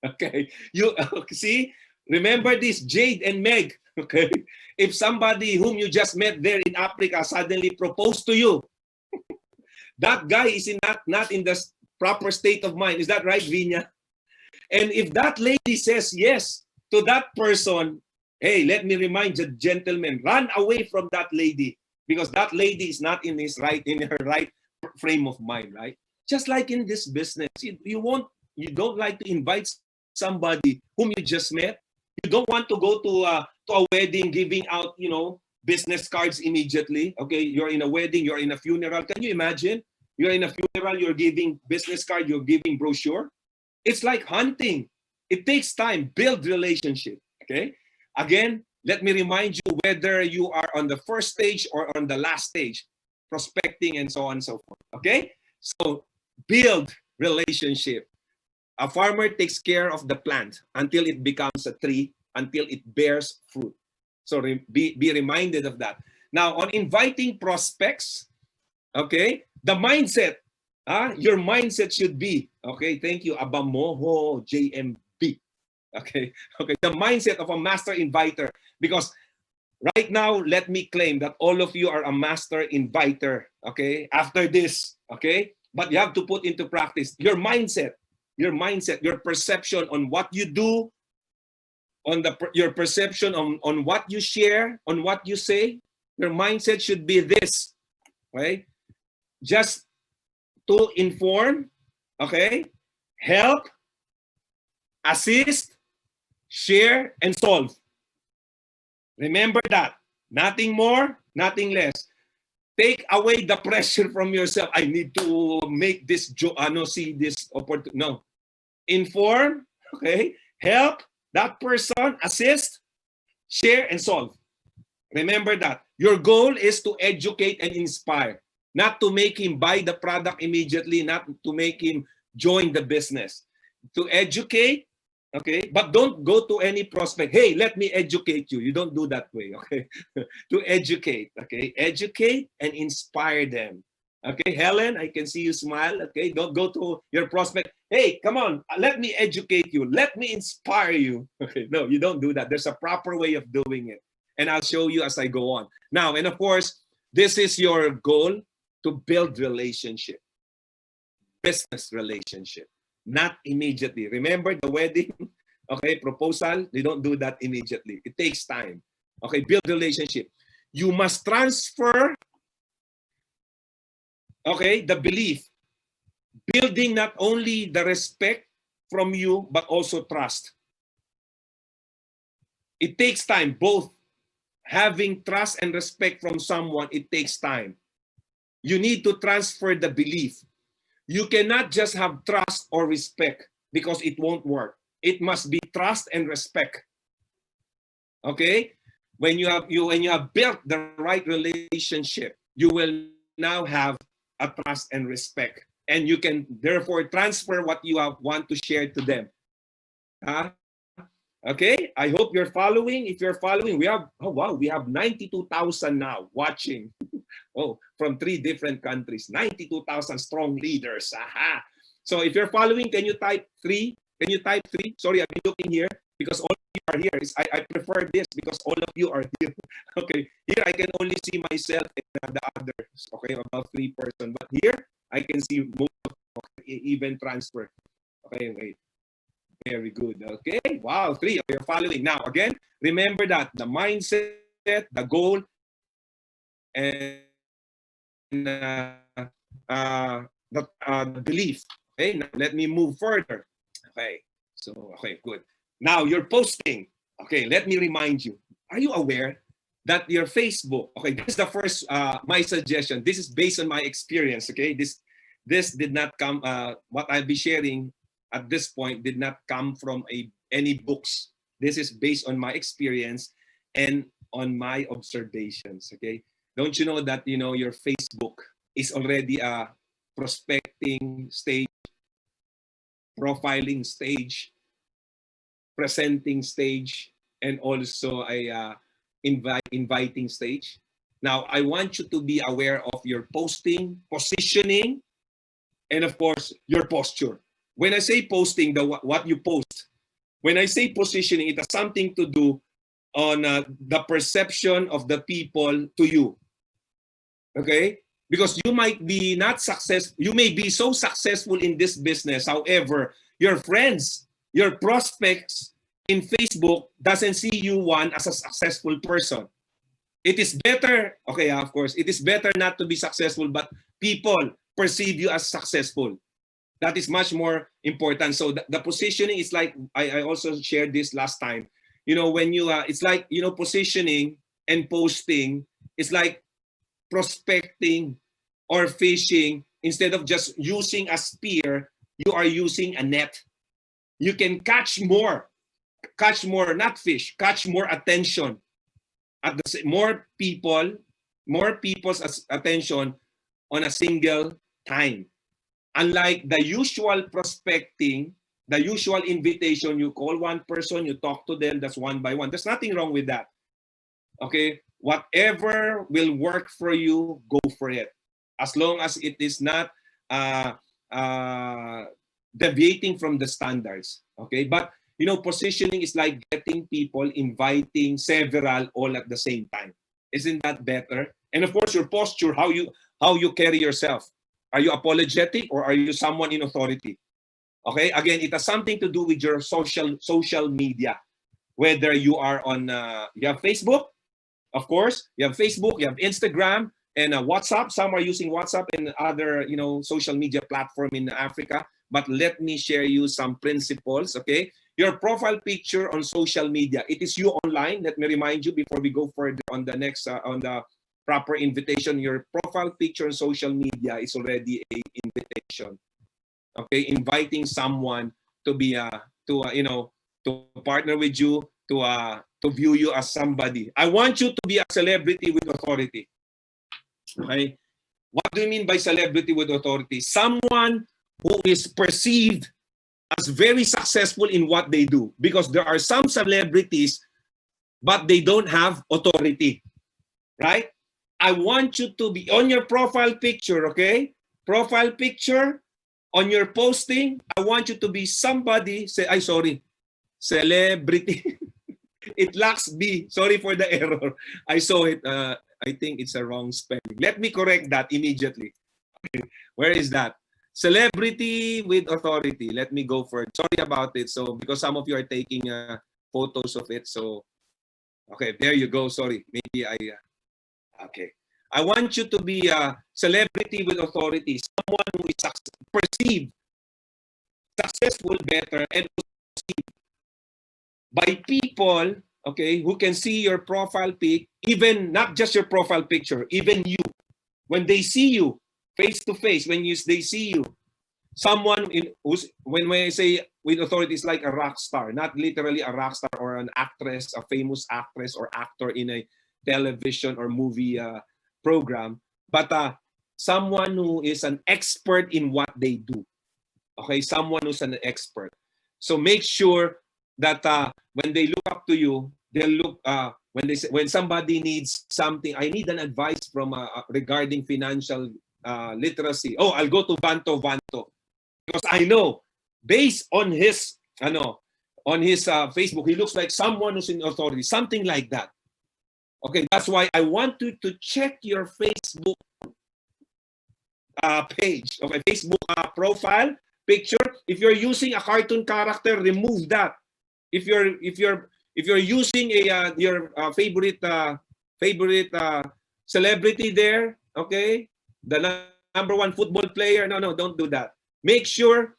Okay, you see. Remember this, Jade and Meg. Okay, if somebody whom you just met there in Africa suddenly proposed to you, that guy is not in the proper state of mind. Is that right, Vinya? And if that lady says yes to that person, hey, let me remind the gentleman, run away from that lady because that lady is not in her right frame of mind, right? Just like in this business, you don't like to invite somebody whom you just met. You don't want to go to a wedding giving out, business cards immediately. Okay, you're in a wedding, you're in a funeral. Can you imagine? You're in a funeral, you're giving business card, you're giving brochure. It's like hunting. It takes time. Build relationship. Okay. Again, let me remind you whether you are on the first stage or on the last stage, prospecting and so on and so forth. Okay. So build relationship. A farmer takes care of the plant until it becomes a tree, until it bears fruit. So be reminded of that. Now, on inviting prospects, okay, the mindset, your mindset should be, okay, thank you, Abamoho JMB. Okay, the mindset of a master inviter. Because right now, let me claim that all of you are a master inviter, okay, after this, okay? But you have to put into practice your mindset, your perception on what you do, your perception on what you share, on what you say. Your mindset should be this, right? Just to inform, okay, help, assist, share, and solve. Remember that. Nothing more, nothing less. Take away the pressure from yourself. I need to make this see this opportunity. No. Inform, okay, help that person, assist, share, and solve. Remember that. Your goal is to educate and inspire, not to make him buy the product immediately, not to make him join the business. To educate, okay, but don't go to any prospect. Hey, let me educate you. You don't do that way, okay? To educate, okay? Educate and inspire them, Okay, Helen, I can see you smile. Okay, don't go to your prospect. Hey, come on, let me educate you. Let me inspire you. Okay, no, you don't do that. There's a proper way of doing it. And I'll show you as I go on. Now, and of course, this is your goal, to build relationship, business relationship, not immediately. Remember the wedding, okay, proposal, they don't do that immediately. It takes time. Okay, build relationship. You must transfer, okay, the belief, building not only the respect from you, but also trust. It takes time, both having trust and respect from someone, it takes time. You need to transfer the belief. You cannot just have trust or respect because it won't work. It must be trust and respect. Okay? When you have built the right relationship, you will now have a trust and respect. And you can therefore transfer what you want to share to them. Okay, I hope you're following. If you're following, we have, oh wow, we have 92,000 now watching. Oh, from 3 different countries, 92,000 strong leaders. Aha. So if you're following, can you type 3? Can you type 3? Sorry, I've been looking here because all of you are here. I prefer this because all of you are here. Okay, here I can only see myself and the others. Okay, about 3 person. But here I can see most of even transfer. Okay, wait. Very good. Okay. Wow. 3. You're following. Now, again, remember that the mindset, the goal, and the belief. Okay. Now, let me move further. Okay. So, okay, good. Now, you're posting. Okay. Let me remind you. Are you aware that your Facebook? Okay. This is the first, my suggestion. This is based on my experience. Okay. This did not come, what I'll be sharing at this point did not come from any books. This is based on my experience and on my observations. Okay, don't you know that your Facebook is already a prospecting stage, profiling stage, presenting stage, and also a inviting stage. Now, I want you to be aware of your posting, positioning, and of course your posture. When I say posting, what you post. When I say positioning, it has something to do on the perception of the people to you. Okay? Because you might be not successful. You may be so successful in this business. However, your friends, your prospects in Facebook doesn't see you one as a successful person. It is better, okay, of course, it is better not to be successful, but people perceive you as successful. That is much more important. So the positioning is like, I also shared this last time. When you, it's like, positioning and posting, it's like prospecting or fishing. Instead of just using a spear, you are using a net. You can catch more, not fish, catch more attention. At the more people's attention on a single time. Unlike the usual prospecting, the usual invitation, you call one person, you talk to them, that's one by one. There's nothing wrong with that. Okay? Whatever will work for you, go for it. As long as it is not deviating from the standards. Okay? But, positioning is like getting people, inviting several all at the same time. Isn't that better? And of course, your posture, how you carry yourself. Are you apologetic or are you someone in authority? Okay, again, it has something to do with your social media. Whether you are on, you have Facebook, of course, you have Facebook, you have Instagram, and WhatsApp. Some are using WhatsApp and other, social media platform in Africa. But let me share you some principles, okay? Your profile picture on social media, it is you online. Let me remind you before we go further on the next, on the proper invitation. Your profile picture on social media is already an invitation. Okay, inviting someone to be to partner with you, to view you as somebody. I want you to be a celebrity with authority. Okay, what do you mean by celebrity with authority? Someone who is perceived as very successful in what they do, because there are some celebrities but they don't have authority, right? I want you to be on your profile picture, okay? Profile picture, on your posting, I want you to be somebody, celebrity. It lacks B. Sorry for the error. I saw it. I think it's a wrong spelling. Let me correct that immediately. Where is that? Celebrity with authority. Let me go for it. Sorry about it. So, because some of you are taking photos of it. So, okay, there you go. Sorry. Maybe okay. I want you to be a celebrity with authority. Someone who is perceived successful better and by people, okay, who can see your profile pic, even not just your profile picture, even you. When they see you face to face, they see you, someone when I say with authority is like a rock star, not literally a rock star or an actress, a famous actress or actor in a television or movie program, but someone who is an expert in what they do. Okay, someone who's an expert. So make sure that when they look up to you, they'll look when somebody needs something. I need an advice from regarding financial literacy. Oh, I'll go to Vanto because I know based on his Facebook, he looks like someone who's in authority, something like that. Okay, that's why I want you to check your Facebook page, okay, Facebook profile picture. If you're using a cartoon character, remove that. If you're using your favorite celebrity there, okay, the number one football player, no, don't do that. Make sure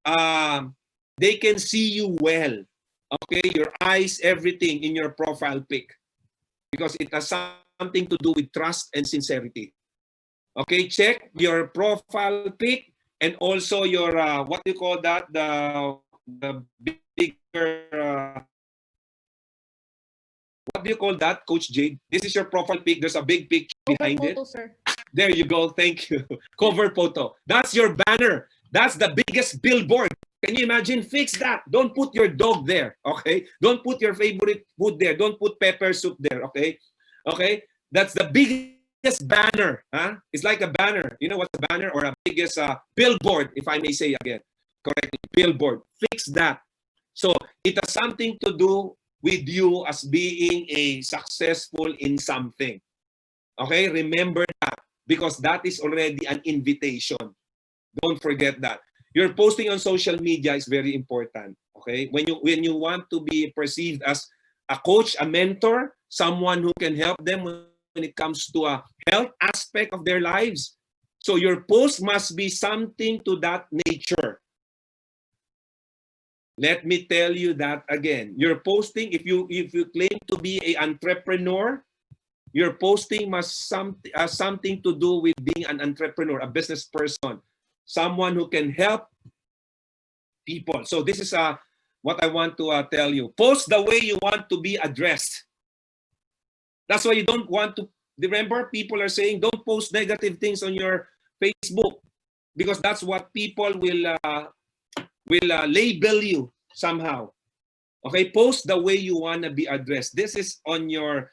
they can see you well, okay, your eyes, everything in your profile pic, because it has something to do with trust and sincerity. Okay, check your profile pic and also your what do you call that, the bigger what do you call that, Coach Jade? This is your profile pic. There's a big picture behind photo, it. Sir. There you go. Thank you. Cover photo. That's your banner. That's the biggest billboard. Can you imagine? Fix that. Don't put your dog there. Okay. Don't put your favorite food there. Don't put pepper soup there. Okay. Okay. That's the biggest banner. Huh? It's like a banner. You know what's a banner or a biggest billboard, if I may say again correctly. Billboard. Fix that. So it has something to do with you as being a successful in something. Okay, remember that, because that is already an invitation. Don't forget that. Your posting on social media is very important. Okay, when you want to be perceived as a coach, a mentor, someone who can help them when it comes to a health aspect of their lives. So your post must be something to that nature. Let me tell you that again. Your posting, if you claim to be an entrepreneur, your posting must something to do with being an entrepreneur, a business person, someone who can help people. So this is what I want to tell you. Post the way you want to be addressed. That's why you don't want to. Remember, people are saying don't post negative things on your Facebook, because that's what people will label you somehow. Okay, post the way you want to be addressed. This is on your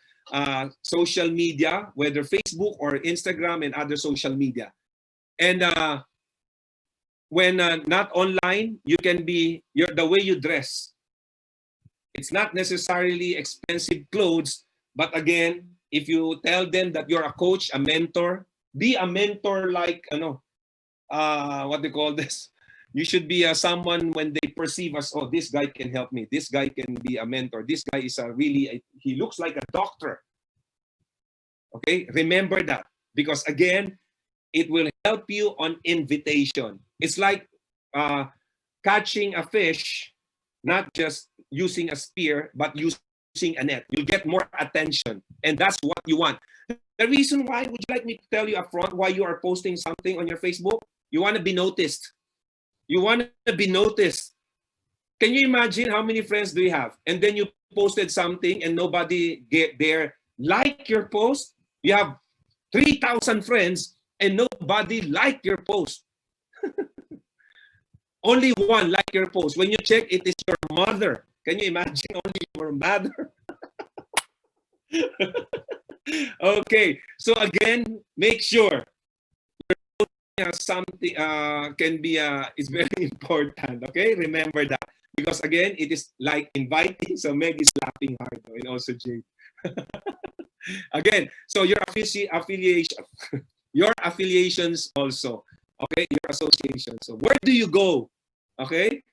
social media, whether Facebook or Instagram and other social media. And when not online, you can be the way you dress. It's not necessarily expensive clothes, but again, if you tell them that you're a coach, a mentor, be a mentor like what they call this. You should be someone when they perceive us, oh, this guy can help me. This guy can be a mentor. This guy is he looks like a doctor. Okay, remember that, because again, it will help you on invitation. It's like catching a fish, not just using a spear, but using a net. You'll get more attention, and that's what you want. The reason why, would you like me to tell you up front why you are posting something on your Facebook? You want to be noticed. You want to be noticed. Can you imagine how many friends do you have? And then you posted something and nobody there like your post. You have 3,000 friends and nobody like your post. Only one like your post. When you check, it is your mother. Can you imagine? Only your mother. Okay. So again, make sure something can be is very important. Okay, remember that because again, it is like inviting. So Meg is laughing hard, and also Jade. Again, so your affiliation, your affiliations also. Okay, your association. So where do you go? Okay,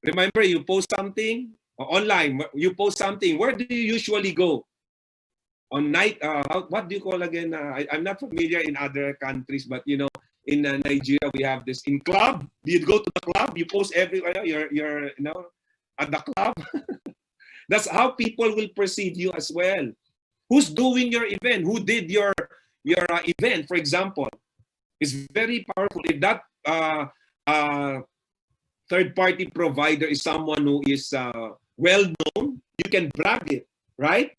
remember you post something online. You post something. Where do you usually go? On night, what do you call again? I'm not familiar in other countries, but you know, in Nigeria we have this in club. You go to the club, you post everywhere. You're you know at the club. That's how people will perceive you as well. Who's doing your event? Who did your event? For example, is very powerful. If that third party provider is someone who is well known, you can brag it, right?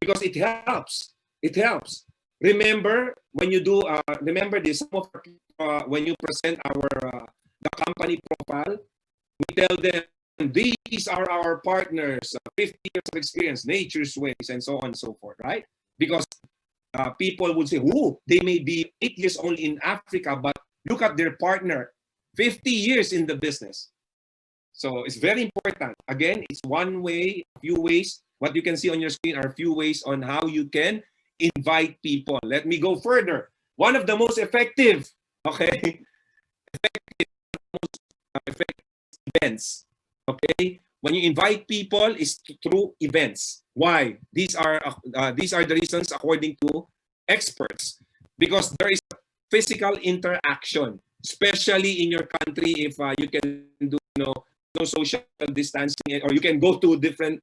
Because it helps. It helps. Remember when you do. Remember this. Some of when you present our the company profile, we tell them these are our partners, 50 years of experience, nature's ways, and so on and so forth, right? Because people would say, "Oh, they may be 8 years only in Africa, but look at their partner, 50 years in the business." So it's very important. Again, it's one way, a few ways. What you can see on your screen are a few ways on how you can invite people. Let me go further. One of the most effective, okay, effective events, okay, when you invite people is through events. Why? These are the reasons according to experts, because there is physical interaction, especially in your country. If you can do, you know, no social distancing, or you can go to different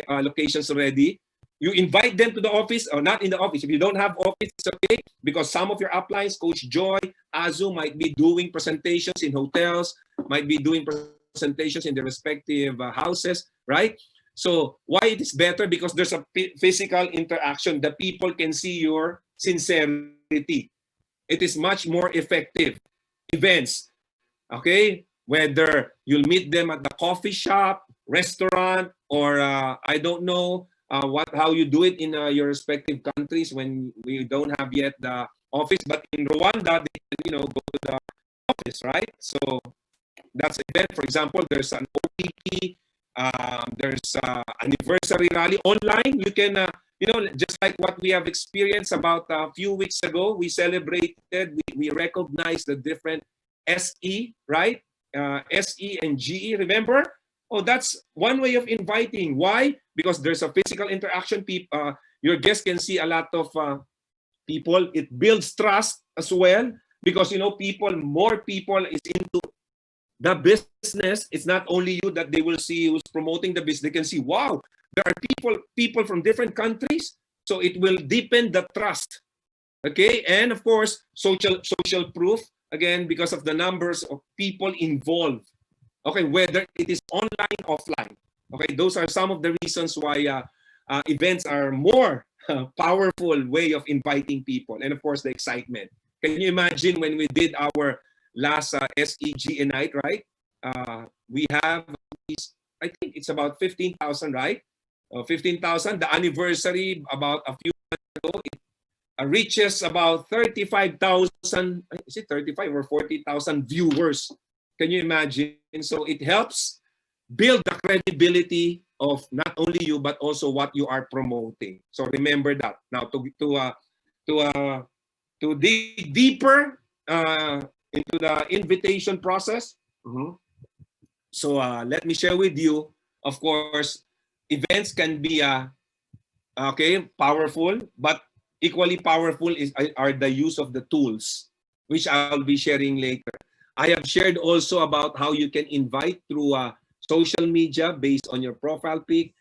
locations already. You invite them to the office or not in the office. If you don't have office, it's okay, because some of your uplines, Coach Joy, Azu, might be doing presentations in hotels, might be doing presentations in their respective houses, right? So why it is better? Because there's a physical interaction. The people can see your sincerity. It is much more effective. Events, okay? Whether you'll meet them at the coffee shop, restaurant, or I don't know how you do it in your respective countries when we don't have yet the office. But in Rwanda, they can, you know, go to the office, right? So that's event. For example, there's an OPP, there's anniversary rally online. You can, you know, just like what we have experienced about a few weeks ago, we celebrated, we recognized the different SE, right? SE and GE, remember? Oh, that's one way of inviting. Why? Because there's a physical interaction. Your guests can see a lot of people. It builds trust as well, because, you know, more people is into the business. It's not only you that they will see who's promoting the business. They can see, wow, there are people from different countries. So it will deepen the trust. Okay, and of course, social proof, again, because of the numbers of people involved. Okay, whether it is online, offline. Okay, those are some of the reasons why events are more powerful way of inviting people. And of course, the excitement. Can you imagine when we did our last SEG night, right? We have, I think it's about 15,000, right? 15,000. The anniversary about a few months ago, it reaches about 35,000. Is it 35 or 40,000 viewers? Can you imagine? So it helps build the credibility of not only you but also what you are promoting. So remember that. Now to dig deeper into the invitation process. So let me share with you. Of course, events can be okay, powerful, but equally powerful are the use of the tools, which I'll be sharing later. I have shared also about how you can invite through social media based on your profile pic,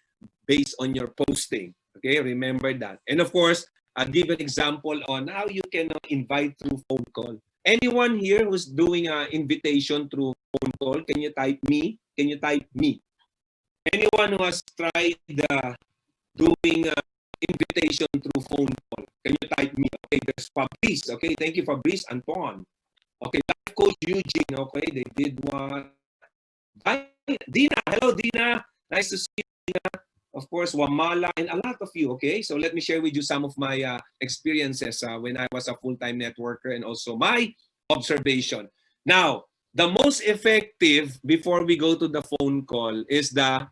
based on your posting. Okay, remember that. And of course, I'll give an example on how you can invite through phone call. Anyone here who's doing an invitation through phone call, can you type me? Can you type me? Anyone who has tried doing invitation through phone call, can you type me? Okay, there's Fabrice. Okay, thank you, Fabrice. Anton. Okay, Life Coach Eugene. Okay, they did one. Dina, hello Dina. Nice to see you, Dina. of course, Wamala, and a lot of you, okay? So let me share with you some of my experiences when I was a full-time networker and also my observation. Now, the most effective before we go to the phone call is the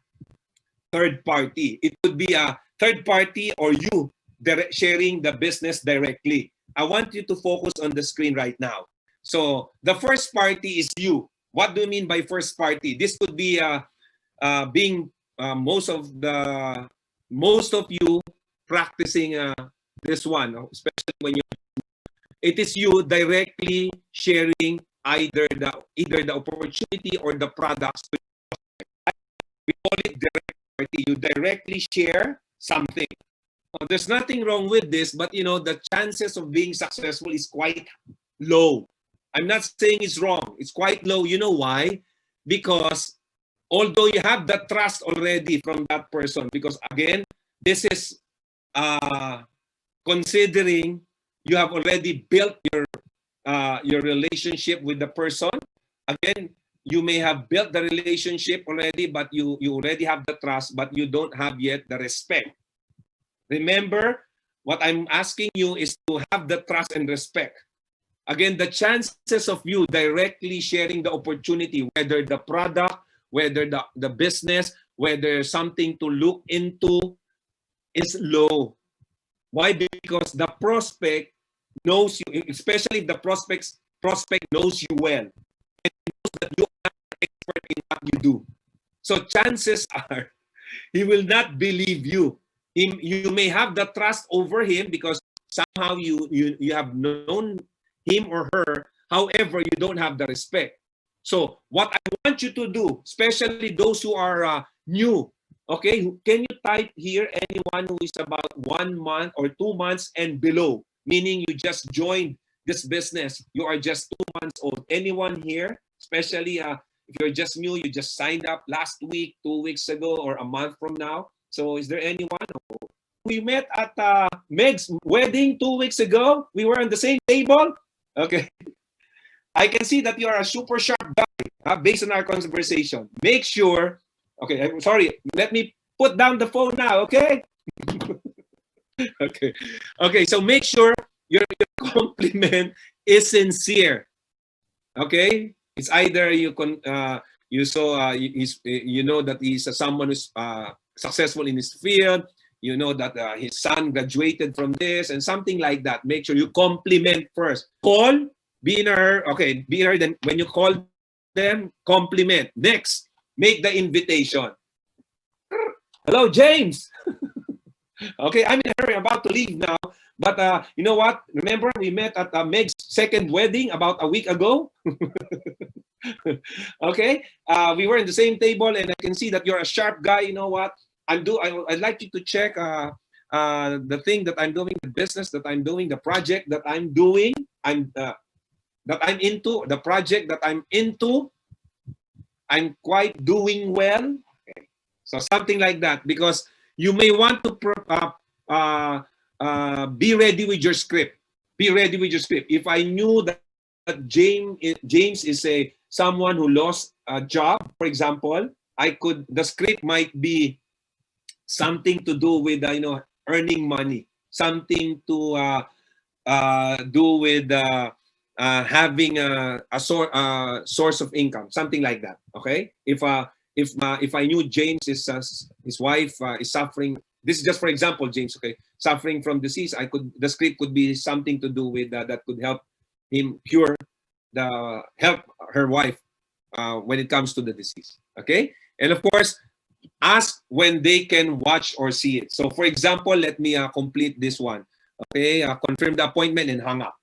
third party. It could be a third party or you sharing the business directly. I want you to focus on the screen right now. So the first party is you. What do you mean by first party? This could be being most of you practicing this one, especially when it is you directly sharing either the opportunity or the products. We call it direct party. You directly share something. There's nothing wrong with this, but the chances of being successful is quite low. I'm not saying it's wrong. It's quite low. You know why? Because although you have that trust already from that person, because again, this is considering you have already built your relationship with the person. Again, you may have built the relationship already, but you already have the trust, but you don't have yet the respect. Remember, what I'm asking you is to have the trust and respect. Again, the chances of you directly sharing the opportunity, whether the product, whether the business, whether something to look into, is low. Why? Because the prospect knows you, especially if the prospect knows you well and knows that you are expert in what you do. So chances are he will not believe you. You may have the trust over him because somehow you have known him or her. However, you don't have the respect. So what I want you to do, especially those who are new, okay, can you type here anyone who is about 1 month or 2 months and below, meaning you just joined this business, you are just 2 months old. Anyone here, especially if you're just new, you just signed up last week, 2 weeks ago, or a month from now. So is there anyone? We met at Meg's wedding 2 weeks ago. We were on the same table. Okay. I can see that you are a super sharp guy based on our conversation. Make sure, okay, I'm sorry, let me put down the phone now, okay? Okay, so make sure your compliment is sincere. Okay? It's either you know that he's someone who's successful in his field, you know that his son graduated from this and something like that. Make sure you compliment first. Call, be in her, okay, be in her, then when you call them, compliment. Next, make the invitation. Hello, James. Okay, I'm in a hurry, about to leave now. But you know what? Remember, we met at Meg's second wedding about a week ago. Okay, we were in the same table, and I can see that you're a sharp guy. You know what? I'd like you to check the thing that I'm doing, the business that I'm doing, the project that I'm doing. That I'm into, the project that I'm into. I'm quite doing well. Okay. So something like that, because you may want to be ready with your script. Be ready with your script. If I knew that James is someone who lost a job, for example, the script might be something to do with earning money, something to do with having a source of income, something like that. Okay, if I knew James is his wife is suffering, this is just for example, James, okay, suffering from disease, the script could be something to do with that could help him help her wife when it comes to the disease. Okay, and of course, ask when they can watch or see it. So for example, let me complete this one. Okay, confirm the appointment and hang up.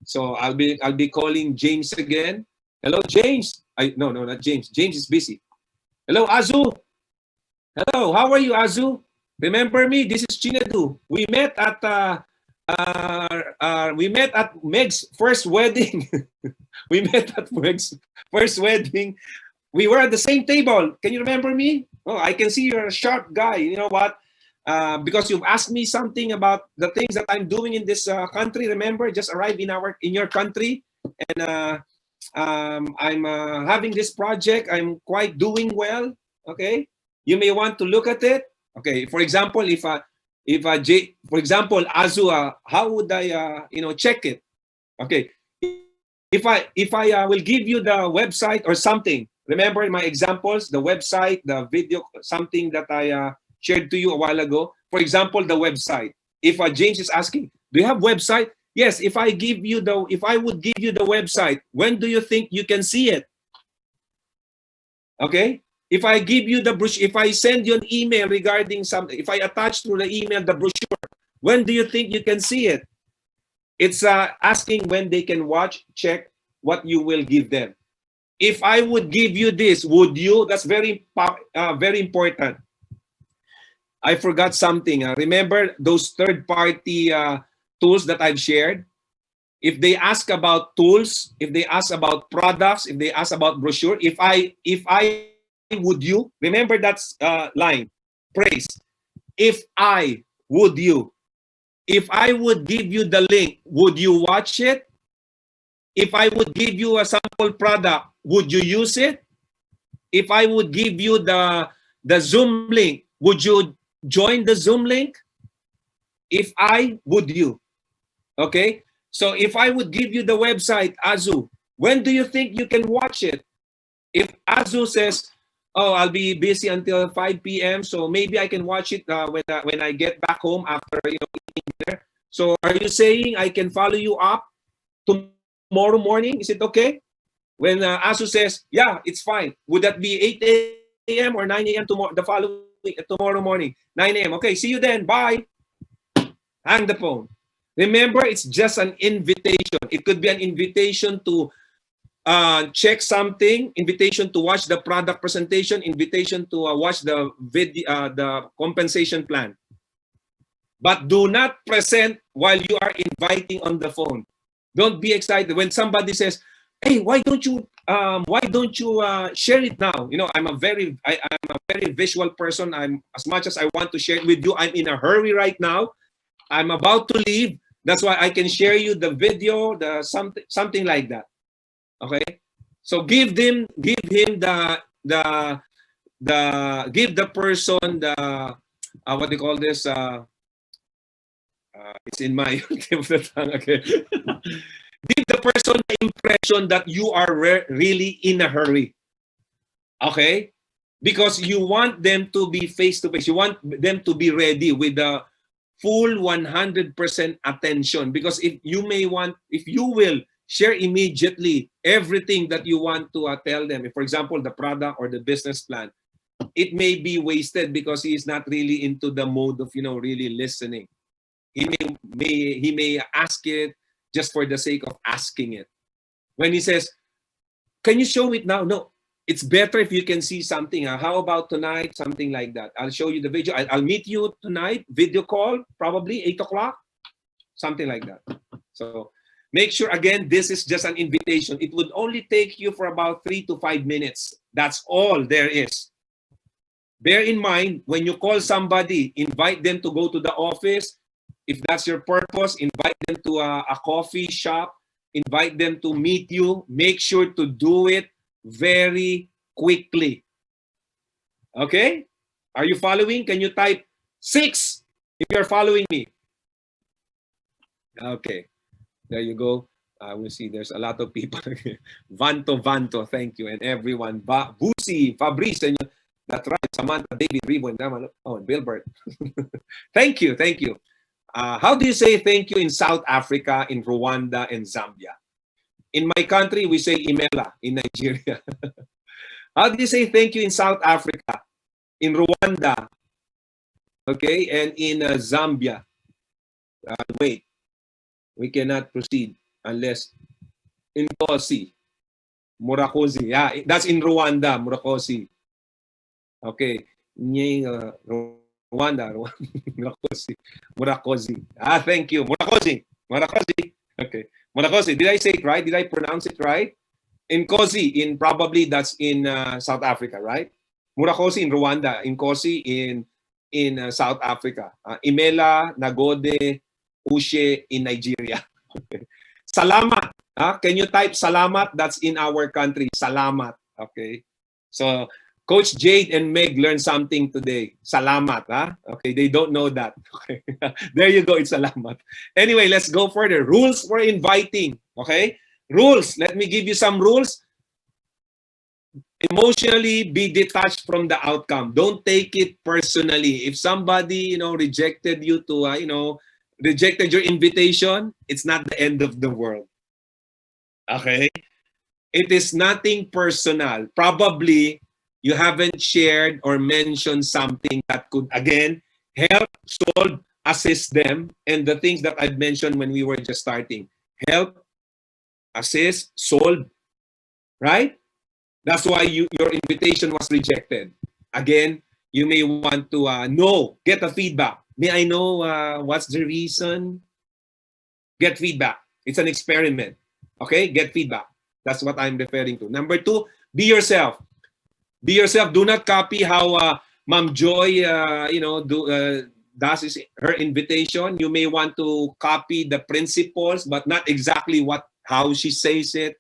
So I'll be calling James again. Hello, James. No, not James. James is busy. Hello, Azu. Hello, how are you, Azu? Remember me? This is Chinedu. We met at Meg's first wedding. We met at Meg's first wedding. We were at the same table. Can you remember me? Oh, I can see you're a sharp guy. You know what? Because you've asked me something about the things that I'm doing in this country. Remember, just arrived in your country, and I'm having this project. I'm quite doing well. Okay, you may want to look at it. Okay, for example, for example, Azu, how would I check it? Okay, if I will give you the website or something. Remember my examples, the website, the video, something that I shared to you a while ago. For example, the website. If James is asking, do you have website? Yes. If I would give you the website, when do you think you can see it? Okay. If I give you the brochure, if I send you an email regarding something, if I attach through the email the brochure, when do you think you can see it? It's asking when they can watch, check what you will give them. If I would give you this, would you? That's very important. I forgot something. Remember those third-party tools that I've shared? If they ask about tools, if they ask about products, if they ask about brochure, if I would you, remember that line, praise. If I would you, if I would give you the link, would you watch it? If I would give you a sample product, would you use it? If I would give you the Zoom link, would you join the Zoom link? If I would you, okay? So if I would give you the website, Azu, when do you think you can watch it? If Azu says, oh, I'll be busy until 5 p.m., so maybe I can watch it when I get back home after eating dinner. So are you saying I can follow you up tomorrow morning? Is it okay? When Azu says, yeah, it's fine. Would that be 8 a.m. or 9 a.m. tomorrow morning? 9 a.m. Okay, see you then. Bye. Hang the phone. Remember, it's just an invitation. It could be an invitation to check something, invitation to watch the product presentation, invitation to watch the video, the compensation plan. But do not present while you are inviting on the phone. Don't be excited when somebody says, "Hey, why don't you share it now?" I'm a very visual person. I'm as much as I want to share it with you. I'm in a hurry right now. I'm about to leave. That's why I can share you the video, the something like that. Okay, so give the person the what do you call this? It's in my tip of the tongue. Okay, give the person the impression that you are really in a hurry. Okay, because you want them to be face to face. You want them to be ready with the full 100% attention. Because if you will share immediately everything that you want to tell them, if, for example, the product or the business plan, it may be wasted because he is not really into the mode of really listening. He may ask it just for the sake of asking it. When he says, "Can you show it now?" No, it's better if you can see something. How about tonight? Something like that. I'll show you the video. I'll meet you tonight. Video call, probably 8 o'clock. Something like that. So make sure, again, this is just an invitation. It would only take you for about 3 to 5 minutes. That's all there is. Bear in mind, when you call somebody, invite them to go to the office. If that's your purpose, invite them to a coffee shop. Invite them to meet you. Make sure to do it very quickly. Okay? Are you following? Can you type 6 if you're following me? Okay. There you go. We see there's a lot of people. Vanto, thank you. And everyone. Busi, Fabrice, and that's right. Samantha, David, Ribo, and Bilbert. Thank you. How do you say thank you in South Africa, in Rwanda, and Zambia? In my country, we say Imela in Nigeria. How do you say thank you in South Africa, in Rwanda, okay, and in Zambia? Wait, we cannot proceed unless in Kosi, Murakosi. Yeah, that's in Rwanda, Murakosi. Okay, Rwanda, Murakosi. Thank you, Murakosi. Okay, Murakosi. Did I say it right? Did I pronounce it right? In Kosi, probably that's in South Africa, right? Murakosi in Rwanda, in Kosi in South Africa. Imela, Nagode, Ushe in Nigeria. Salamat. Can you type salamat? That's in our country. Salamat. Okay. So Coach Jade and Meg learned something today. Salamat, ha? Okay, they don't know that. Okay. There you go, it's salamat. Anyway, let's go further. Rules for inviting, okay? Rules, let me give you some rules. Emotionally be detached from the outcome. Don't take it personally. If somebody, rejected you to, rejected your invitation, it's not the end of the world. Okay? It is nothing personal. Probably you haven't shared or mentioned something that could, again, help, solve, assist them. And the things that I've mentioned when we were just starting. Help, assist, solve, right? That's why your invitation was rejected. Again, you may want to get a feedback. May I know what's the reason? Get feedback. It's an experiment. Okay? Get feedback. That's what I'm referring to. Number 2, be yourself. Be yourself. Do not copy how Ma'am Joy, does her invitation. You may want to copy the principles, but not exactly how she says it,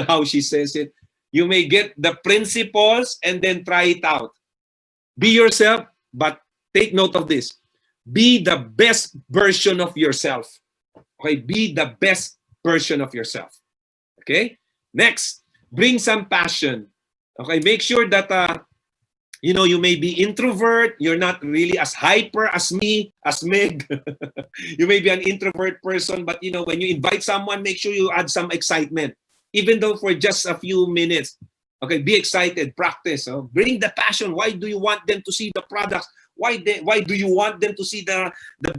how she says it. You may get the principles and then try it out. Be yourself, but take note of this. Be the best version of yourself. Okay, be the best version of yourself. Okay. Next, bring some passion. Okay, make sure that you may be introvert. You're not really as hyper as me, as Meg. You may be an introvert person, but when you invite someone, make sure you add some excitement, even though for just a few minutes. Okay, be excited, practice. Bring the passion. Why do you want them to see the products? Why do you want them to see the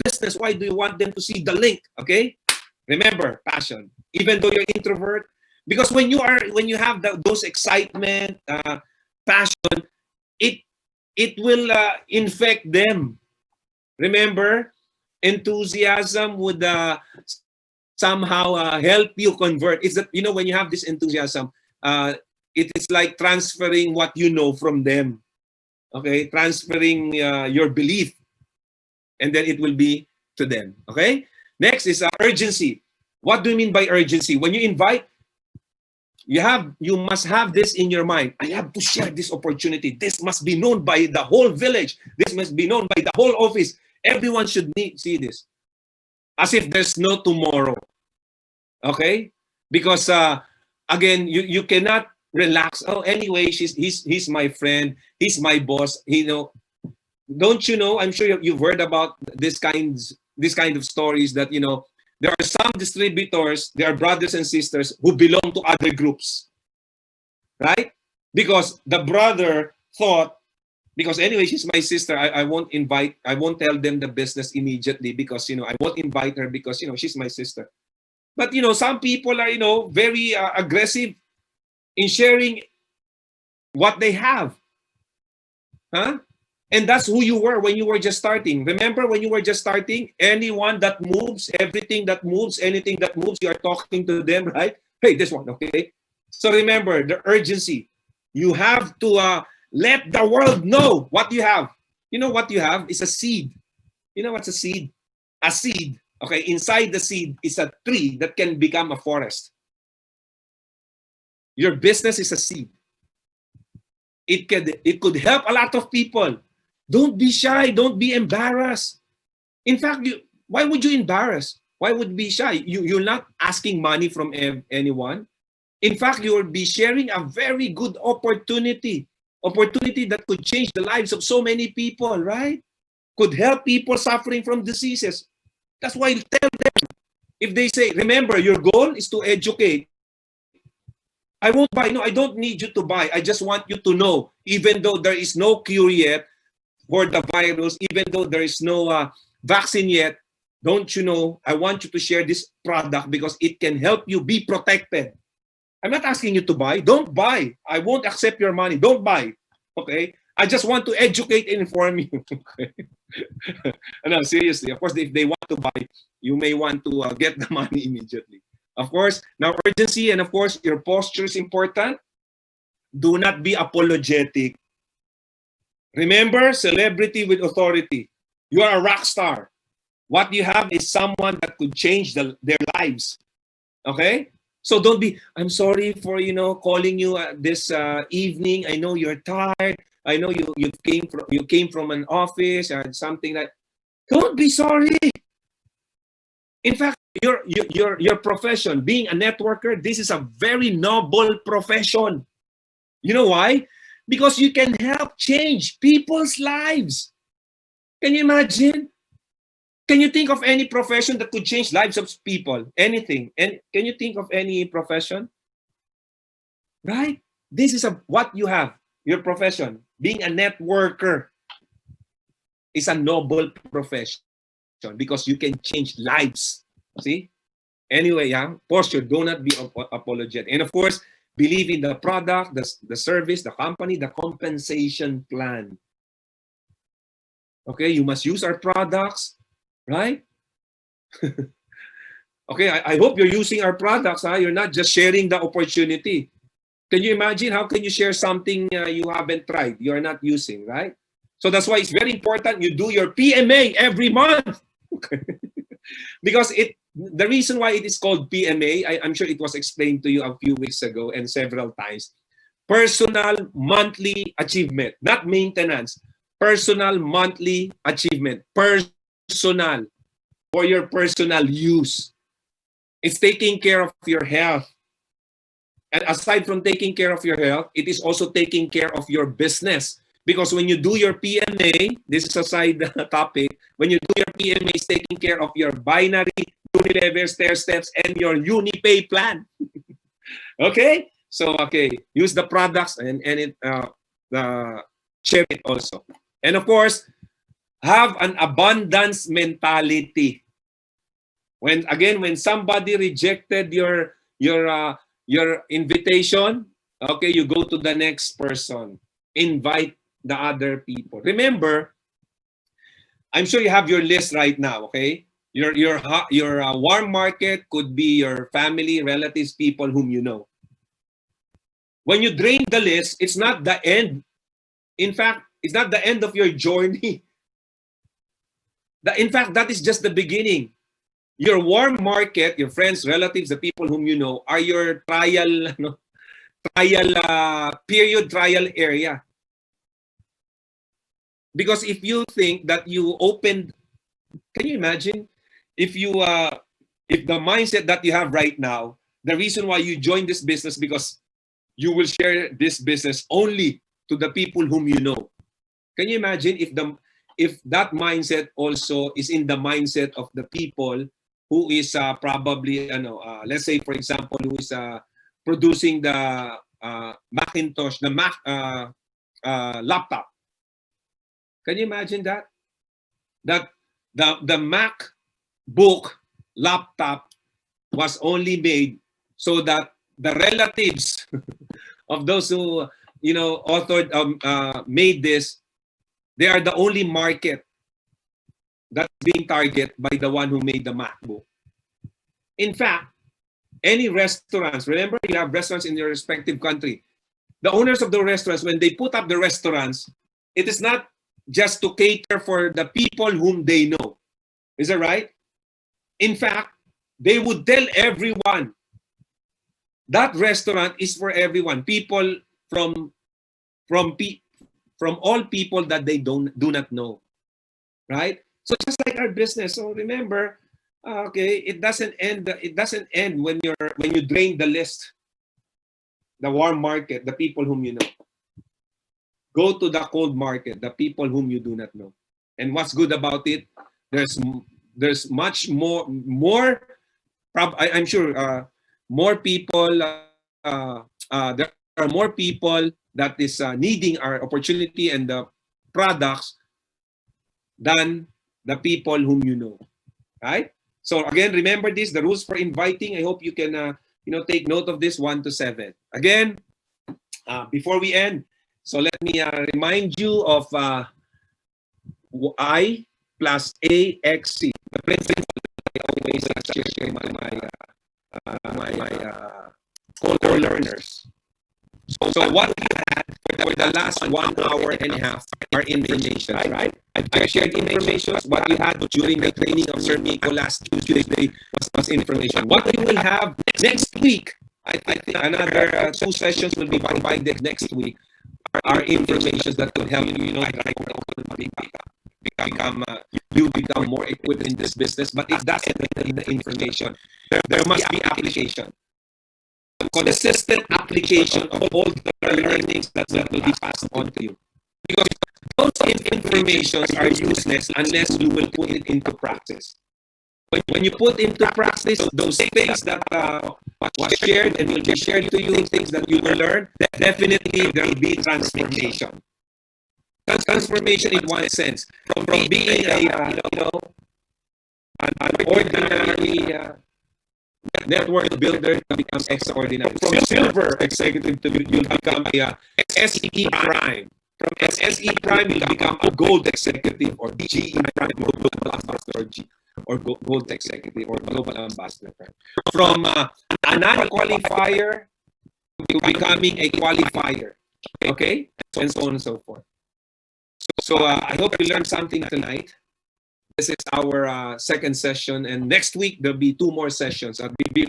business? Why do you want them to see the link? Okay, remember passion. Even though you're introvert, because when you have those excitement, passion, it will infect them. Remember, enthusiasm would somehow help you convert. It's that when you have this enthusiasm, it is like transferring what you know from them. Okay, transferring your belief, and then it will be to them. Okay. Next is urgency. What do you mean by urgency? When you invite, you must have this in your mind. I have to share this opportunity. This must be known by the whole village. This must be known by the whole office. Everyone should see this. As if there's no tomorrow. Okay? Because again, you cannot relax. Oh, anyway, he's my friend. He's my boss. Don't you know? I'm sure you've heard about this kind of stories that there are some distributors, they are brothers and sisters who belong to other groups, right? Because the brother thought, because anyway, she's my sister, I won't tell them the business immediately because, I won't invite her because, she's my sister. But, some people are, very aggressive in sharing what they have. Huh? And that's who you were when you were just starting. Remember when you were just starting? Anyone that moves, everything that moves, anything that moves, you are talking to them, right? Hey, this one, okay? So remember, the urgency. You have to let the world know what you have. You know what you have is a seed. You know what's a seed? A seed. Okay, inside the seed is a tree that can become a forest. Your business is a seed. It could help a lot of people. Don't be shy. Don't be embarrassed. In fact, why would you embarrass? Why would you be shy? You're not asking money from anyone. In fact, you will be sharing a very good opportunity that could change the lives of so many people, right? Could help people suffering from diseases. That's why I tell them, if they say, remember, your goal is to educate. I won't buy. No, I don't need you to buy. I just want you to know, even though there is no cure yet for the virus, even though there is no vaccine yet, don't you know, I want you to share this product because it can help you be protected. I'm not asking you to buy. Don't buy. I won't accept your money. Don't buy. Okay? I just want to educate and inform you. Okay? No, seriously. Of course, if they want to buy, you may want to get the money immediately. Of course, now urgency and of course, your posture is important. Do not be apologetic. Remember, celebrity with authority. You are a rock star. What you have is someone that could change their lives. Okay? So don't be, I'm sorry for, calling you this evening. I know you're tired. I know you came from an office or something like. Don't be sorry. In fact, your profession, being a networker, this is a very noble profession. You know why? Because you can help change people's lives. Can you imagine? Can you think of any profession that could change lives of people? Anything? And can you think of any profession? Right? This is what you have, your profession. Being a networker is a noble profession because you can change lives. See? Anyway, posture, do not be apologetic. And of course, believe in the product, the service, the company, the compensation plan. Okay, you must use our products, right? Okay, I hope you're using our products. You're not just sharing the opportunity. Can you imagine how can you share something you haven't tried, you're not using, right? So that's why it's very important you do your PMA every month. Because the reason why it is called PMA, I'm sure it was explained to you a few weeks ago and several times. Personal monthly achievement, not maintenance. Personal monthly achievement. Personal, for your personal use. It's taking care of your health. And aside from taking care of your health, it is also taking care of your business. Because when you do your PMA, this is a side topic, when you do your PMA, it's taking care of your binary, Unilever, stair steps, and your UniPay plan. Okay? So, okay, use the products and share it also. And of course, have an abundance mentality. When somebody rejected your invitation, okay, you go to the next person. Invite the other people. Remember, I'm sure you have your list right now, okay? Your warm market could be your family, relatives, people whom you know. When you drain the list, it's not the end. In fact, it's not the end of your journey. In fact, that is just the beginning. Your warm market, your friends, relatives, the people whom you know, are your trial area. Because if you think that you opened, can you imagine if the mindset that you have right now, the reason why you joined this business because you will share this business only to the people whom you know. Can you imagine if that mindset also is in the mindset of the people who is probably let's say for example who is producing the Macintosh, the Mac laptop. Can you imagine that? That the MacBook laptop was only made so that the relatives of those who authored made this, they are the only market that's being targeted by the one who made the MacBook. In fact, any restaurants, remember you have restaurants in your respective country. The owners of the restaurants, when they put up the restaurants, it is not just to cater for the people whom they know. Is that right? In fact, they would tell everyone that restaurant is for everyone. People from all people that they do not know. Right? So just like our business. So remember, okay, it doesn't end when you drain the list. The warm market, the people whom you know. Go to the cold market, the people whom you do not know. And what's good about it, there's much more I'm sure more people there are more people that is needing our opportunity and the products than the people whom you know, right? So again, remember this, the rules for inviting. I hope you can take note of this 1 to 7. Again, before we end, so let me remind you of I plus AXC. The principle I always share to my co-learners. So what we had for the last 1 hour and a half are information, right? I've shared information. What you had during the training of Sir Miko last Tuesday was information. What you will have next week, I think another 2 sessions will be provided next week, are information that will help you, become more equipped in this business. But it doesn't mean the information. There must be application. Consistent application of all the learnings that will be passed on to you. Because those informations are useless unless you will put it into practice. When you put into practice those things that was shared and will be shared to you, things that you will learn, definitely there will be transformation. Transformation in one sense, from being an ordinary network builder to become extraordinary. From silver executive to you'll become a SE Prime. From SE Prime you'll become a gold executive, or GE Prime, global ambassador, or gold executive, or global ambassador. From a non-qualifier to becoming a qualifier. Okay? And so on and so forth. So I hope you learned something tonight. This is our second session, and next week there'll be 2 more sessions.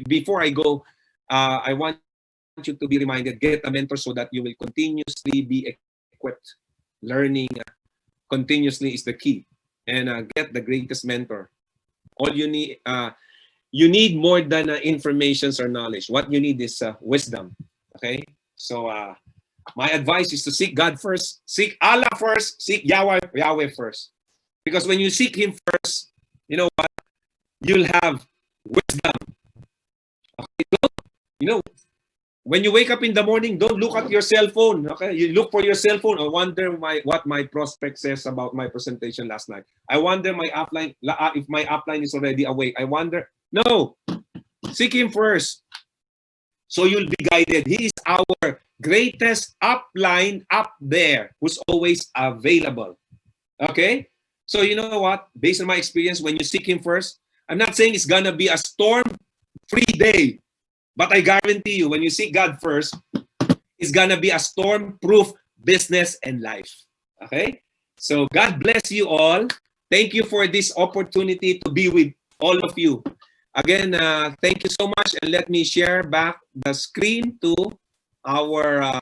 Before I go, I want you to be reminded, get a mentor so that you will continuously be equipped. Learning continuously is the key, and get the greatest mentor. All you need more than information or knowledge. What you need is wisdom. Okay, so my advice is to seek God first, seek Allah first, seek Yahweh first. Because when you seek Him first, you know what? You'll have wisdom. Okay? When you wake up in the morning, don't look at your cell phone. Okay? You look for your cell phone. I wonder what my prospect says about my presentation last night. I wonder if my upline is already awake. I wonder. No. Seek Him first. So you'll be guided. He is our greatest upline up there who's always available. Okay? So you know what? Based on my experience, when you seek Him first, I'm not saying it's gonna be a storm-free day, but I guarantee you, when you seek God first, it's gonna be a storm-proof business and life. Okay? So God bless you all. Thank you for this opportunity to be with all of you. Again, thank you so much, and let me share back the screen to our